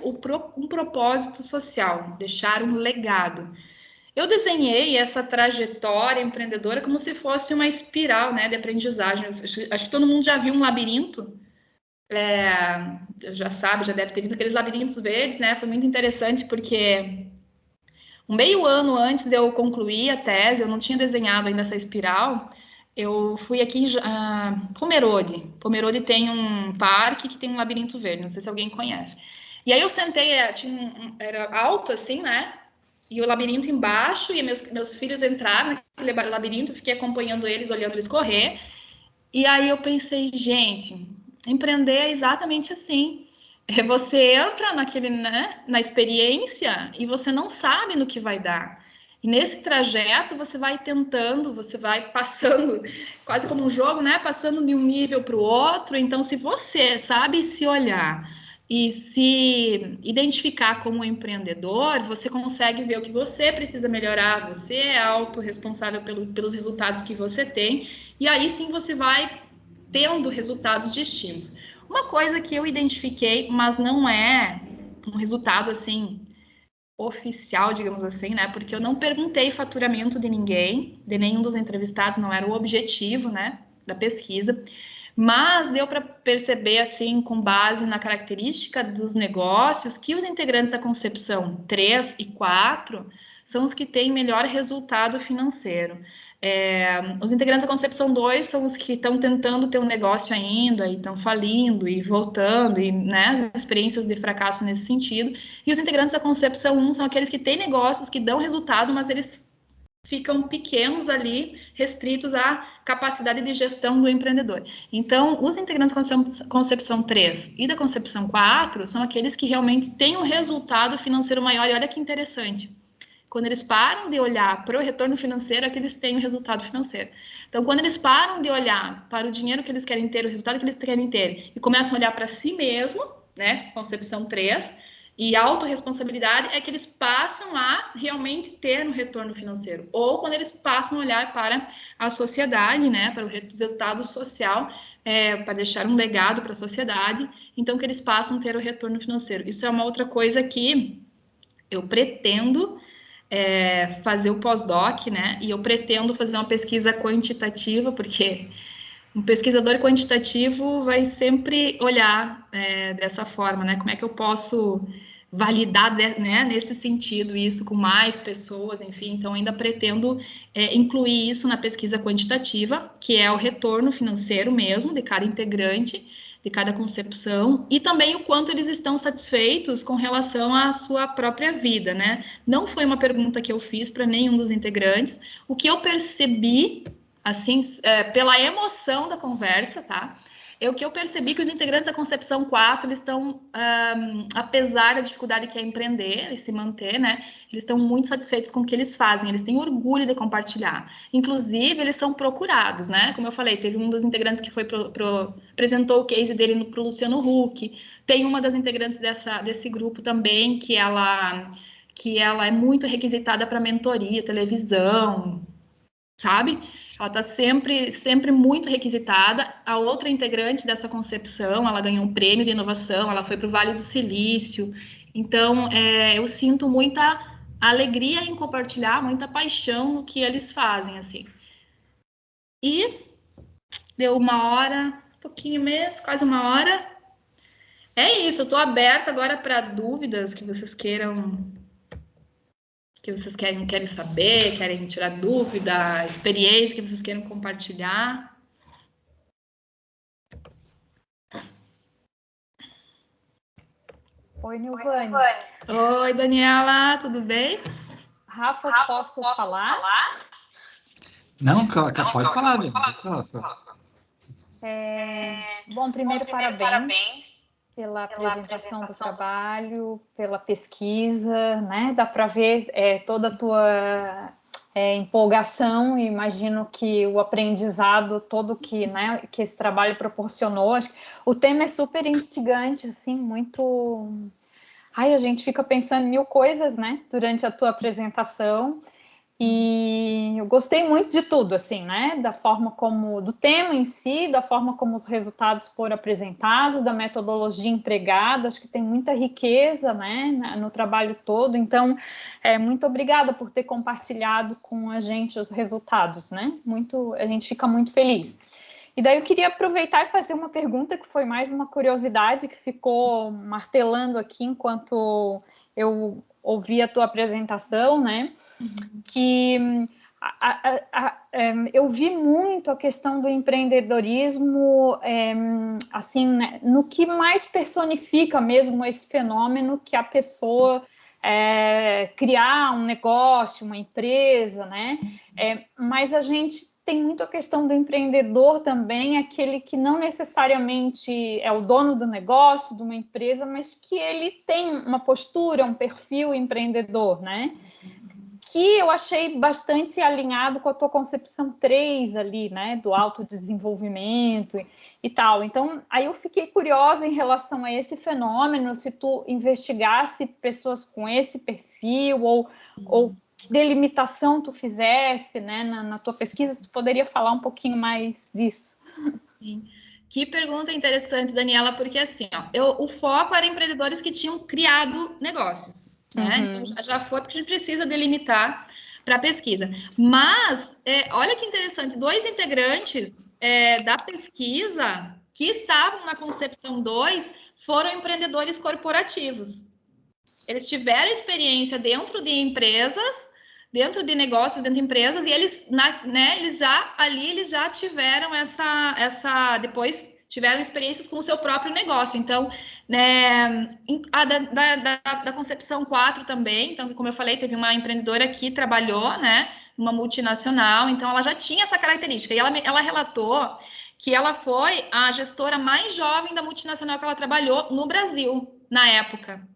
um propósito social, deixar um legado. Eu desenhei essa trajetória empreendedora como se fosse uma espiral, né, de aprendizagem. Acho que todo mundo já viu um labirinto. Já sabe, já deve ter visto aqueles labirintos verdes, né? Foi muito interessante porque meio ano antes de eu concluir a tese, eu não tinha desenhado ainda essa espiral. Eu fui aqui em Pomerode. Pomerode tem um parque que tem um labirinto verde, não sei se alguém conhece. E aí eu sentei, era alto assim, né? E o labirinto embaixo, e meus filhos entraram naquele labirinto, fiquei acompanhando eles, olhando eles correr. E aí eu pensei, gente, empreender é exatamente assim. Você entra na experiência e você não sabe no que vai dar. E nesse trajeto você vai tentando, você vai passando, quase como um jogo, né? Passando de um nível para o outro. Então, se você sabe se olhar e se identificar como empreendedor, você consegue ver o que você precisa melhorar, você é autorresponsável pelos resultados que você tem, e aí sim você vai tendo resultados distintos. Uma coisa que eu identifiquei, mas não é um resultado assim oficial, digamos assim, né? Porque eu não perguntei faturamento de ninguém, de nenhum dos entrevistados, não era o objetivo, né, da pesquisa. Mas deu para perceber, assim, com base na característica dos negócios, que os integrantes da concepção 3 e 4 são os que têm melhor resultado financeiro. Os integrantes da concepção 2 são os que estão tentando ter um negócio ainda e estão falindo e voltando, e, né, experiências de fracasso nesse sentido. E os integrantes da concepção 1 são aqueles que têm negócios que dão resultado, mas eles ficam pequenos ali, restritos à capacidade de gestão do empreendedor. Então, os integrantes da concepção 3 e da concepção 4 são aqueles que realmente têm um resultado financeiro maior. E olha que interessante, quando eles param de olhar para o retorno financeiro, é que eles têm o resultado financeiro. Então, quando eles param de olhar para o dinheiro que eles querem ter, o resultado que eles querem ter, e começam a olhar para si mesmo, né, concepção 3, e autorresponsabilidade, é que eles passam a realmente ter um retorno financeiro. Ou quando eles passam a olhar para a sociedade, né, para o resultado social, para deixar um legado para a sociedade, então que eles passam a ter o retorno financeiro. Isso é uma outra coisa que eu pretendo fazer o pós-doc, né, e eu pretendo fazer uma pesquisa quantitativa, porque um pesquisador quantitativo vai sempre olhar dessa forma, né, como é que eu posso validar, né, nesse sentido, isso com mais pessoas, enfim. Então, ainda pretendo incluir isso na pesquisa quantitativa, que é o retorno financeiro mesmo de cada integrante, de cada concepção, e também o quanto eles estão satisfeitos com relação à sua própria vida, né? Não foi uma pergunta que eu fiz para nenhum dos integrantes. O que eu percebi, assim, pela emoção da conversa, tá? O que eu percebi que os integrantes da concepção 4, eles estão, apesar da dificuldade que é empreender e se manter, né, eles estão muito satisfeitos com o que eles fazem, eles têm orgulho de compartilhar. Inclusive, eles são procurados, né? Como eu falei, teve um dos integrantes que apresentou o case dele para o Luciano Huck, tem uma das integrantes desse grupo também, que que ela é muito requisitada para mentoria, televisão, sabe? Ela está sempre muito requisitada. A outra integrante dessa concepção, ela ganhou um prêmio de inovação, ela foi para o Vale do Silício. Então, eu sinto muita alegria em compartilhar, muita paixão no que eles fazem, assim. E deu 1 hora, um pouquinho mesmo, quase 1 hora. É isso, eu estou aberta agora para dúvidas que vocês querem saber, querem tirar dúvida, experiência que vocês queiram compartilhar. Oi, Nilvane. Oi, Daniela, tudo bem? Rafa, posso falar? Não, pode falar, Dani. Pode falar só. Bom, primeiro, parabéns pela apresentação do trabalho, pela pesquisa, né? Dá para ver toda a tua empolgação, e imagino que o aprendizado todo que esse trabalho proporcionou. Acho que o tema é super instigante, assim, muito... Ai, a gente fica pensando em mil coisas, né, durante a tua apresentação, e eu gostei muito de tudo, assim, né, da forma como, do tema em si, da forma como os resultados foram apresentados, da metodologia empregada. Acho que tem muita riqueza, né, no trabalho todo. Então, muito obrigada por ter compartilhado com a gente os resultados, né, a gente fica muito feliz. E daí eu queria aproveitar e fazer uma pergunta que foi mais uma curiosidade que ficou martelando aqui enquanto eu ouvi a tua apresentação, né? Que eu vi muito a questão do empreendedorismo, assim, né, no que mais personifica mesmo esse fenômeno, que a pessoa criar um negócio, uma empresa, né? Mas a gente tem muito a questão do empreendedor também, aquele que não necessariamente é o dono do negócio, de uma empresa, mas que ele tem uma postura, um perfil empreendedor, né? Que eu achei bastante alinhado com a tua concepção 3 ali, né? Do autodesenvolvimento e tal. Então, aí eu fiquei curiosa em relação a esse fenômeno, se tu investigasse pessoas com esse perfil, ou que delimitação tu fizesse, né, na tua pesquisa. Tu poderia falar um pouquinho mais disso? Sim. Que pergunta interessante, Daniela, porque assim, ó, o foco era empreendedores que tinham criado negócios, né? Então já foi, porque a gente precisa delimitar para a pesquisa. Mas, olha que interessante, 2 integrantes da pesquisa que estavam na concepção 2 foram empreendedores corporativos. Eles tiveram experiência dentro de empresas, dentro de negócios, dentro de empresas, e eles já tiveram depois tiveram experiências com o seu próprio negócio. Então, né, da concepção 4 também, então, como eu falei, teve uma empreendedora que trabalhou, né, numa multinacional, então ela já tinha essa característica, e ela relatou que ela foi a gestora mais jovem da multinacional que ela trabalhou no Brasil, na época.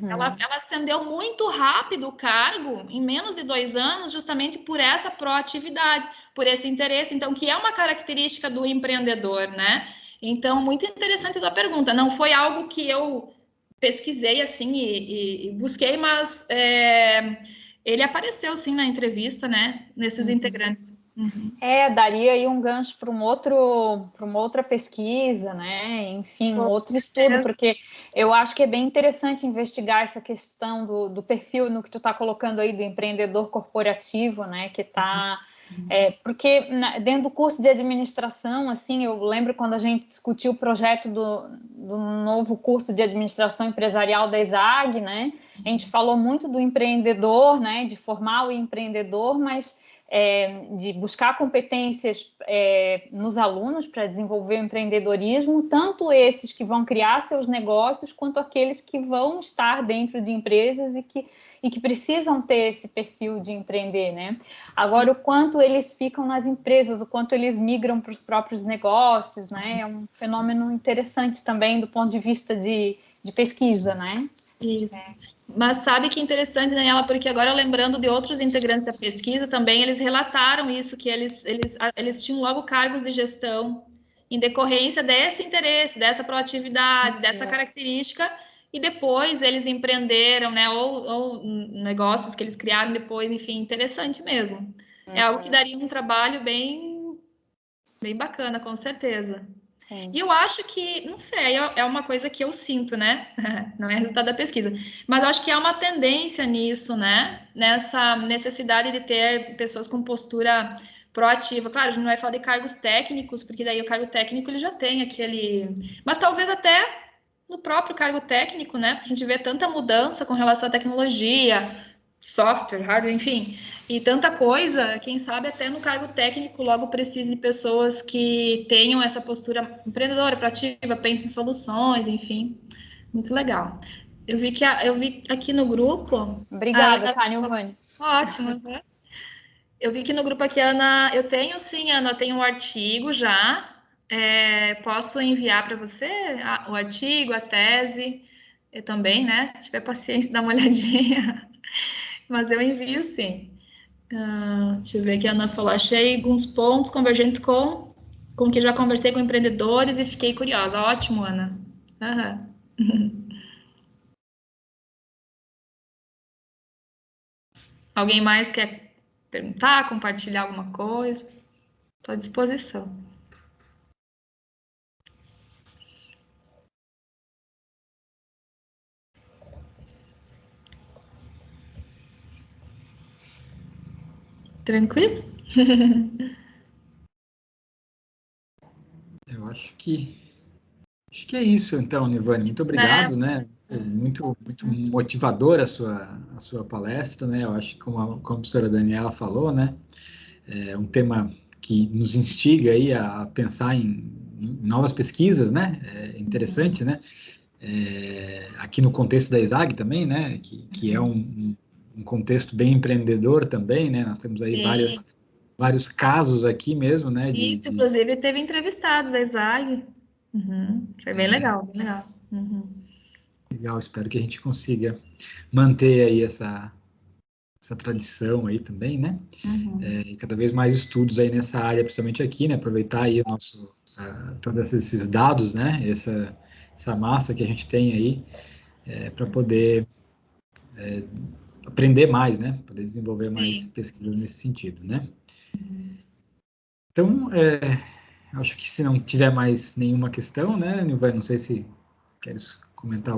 Ela ascendeu muito rápido o cargo, em menos de 2 anos, justamente por essa proatividade, por esse interesse, então, que é uma característica do empreendedor, né? Então, muito interessante a tua pergunta. Não foi algo que eu pesquisei, assim, e busquei, mas ele apareceu, sim, na entrevista, né? Nesses integrantes. Daria aí um gancho para uma outra pesquisa, né? Enfim, um outro estudo, porque eu acho que é bem interessante investigar essa questão do perfil, no que tu está colocando aí, do empreendedor corporativo, né? Que está... porque dentro do curso de administração, assim, eu lembro quando a gente discutiu o projeto do novo curso de administração empresarial da ESAG, né? A gente falou muito do empreendedor, né? De formar o empreendedor, mas de buscar competências nos alunos para desenvolver o empreendedorismo, tanto esses que vão criar seus negócios, quanto aqueles que vão estar dentro de empresas e que precisam ter esse perfil de empreender, né? Agora, o quanto eles ficam nas empresas, o quanto eles migram para os próprios negócios, né? É um fenômeno interessante também do ponto de vista de pesquisa, né? Isso. Mas sabe que interessante, Daniela, porque agora, lembrando de outros integrantes da pesquisa, também eles relataram isso, que eles tinham logo cargos de gestão em decorrência desse interesse, dessa proatividade, dessa característica, e depois eles empreenderam, né? Ou negócios que eles criaram depois, enfim, interessante mesmo. É algo que daria um trabalho bem bacana, com certeza. Sim. E eu acho que, não sei, é uma coisa que eu sinto, né? Não é resultado da pesquisa, mas eu acho que há uma tendência nisso, né? Nessa necessidade de ter pessoas com postura proativa. Claro, a gente não vai falar de cargos técnicos, porque daí o cargo técnico ele já tem aquele... Mas talvez até no próprio cargo técnico, né? Porque a gente vê tanta mudança com relação à tecnologia, software, hardware, enfim, e tanta coisa, quem sabe até no cargo técnico logo precise de pessoas que tenham essa postura empreendedora, proativa, pensem em soluções, enfim, muito legal. Eu vi aqui no grupo... Obrigada, tá, Nilvânia? Ótimo, né? Eu vi que no grupo aqui, Ana, eu tenho sim, Ana, eu tenho um artigo já, posso enviar para você o artigo, a tese, eu também, né? Se tiver paciência, dá uma olhadinha. Mas eu envio sim. Deixa eu ver aqui, a Ana falou, achei alguns pontos convergentes com que já conversei com empreendedores e fiquei curiosa. Ótimo, Ana. Aham. Alguém mais quer perguntar, compartilhar alguma coisa? Estou à disposição. Tranquilo? Eu acho que é isso, então, Nivane. Muito obrigado, né? Foi muito motivadora a sua palestra, né? Eu acho que, como a professora Daniela falou, né? É um tema que nos instiga aí a pensar em novas pesquisas, né? É interessante, né? Aqui no contexto da ESAG também, né? Que é um contexto bem empreendedor também, né? Nós temos aí vários casos aqui mesmo, né? Isso, inclusive, teve entrevistados a ESAG. Foi bem legal, bem legal. Legal, espero que a gente consiga manter aí essa tradição aí também, né? E cada vez mais estudos aí nessa área, principalmente aqui, né? Aproveitar aí todos esses dados, né? Essa massa que a gente tem aí para poder aprender mais, né? Poder desenvolver mais pesquisas nesse sentido, né? Então, acho que se não tiver mais nenhuma questão, né, Nilvan, não sei se queres comentar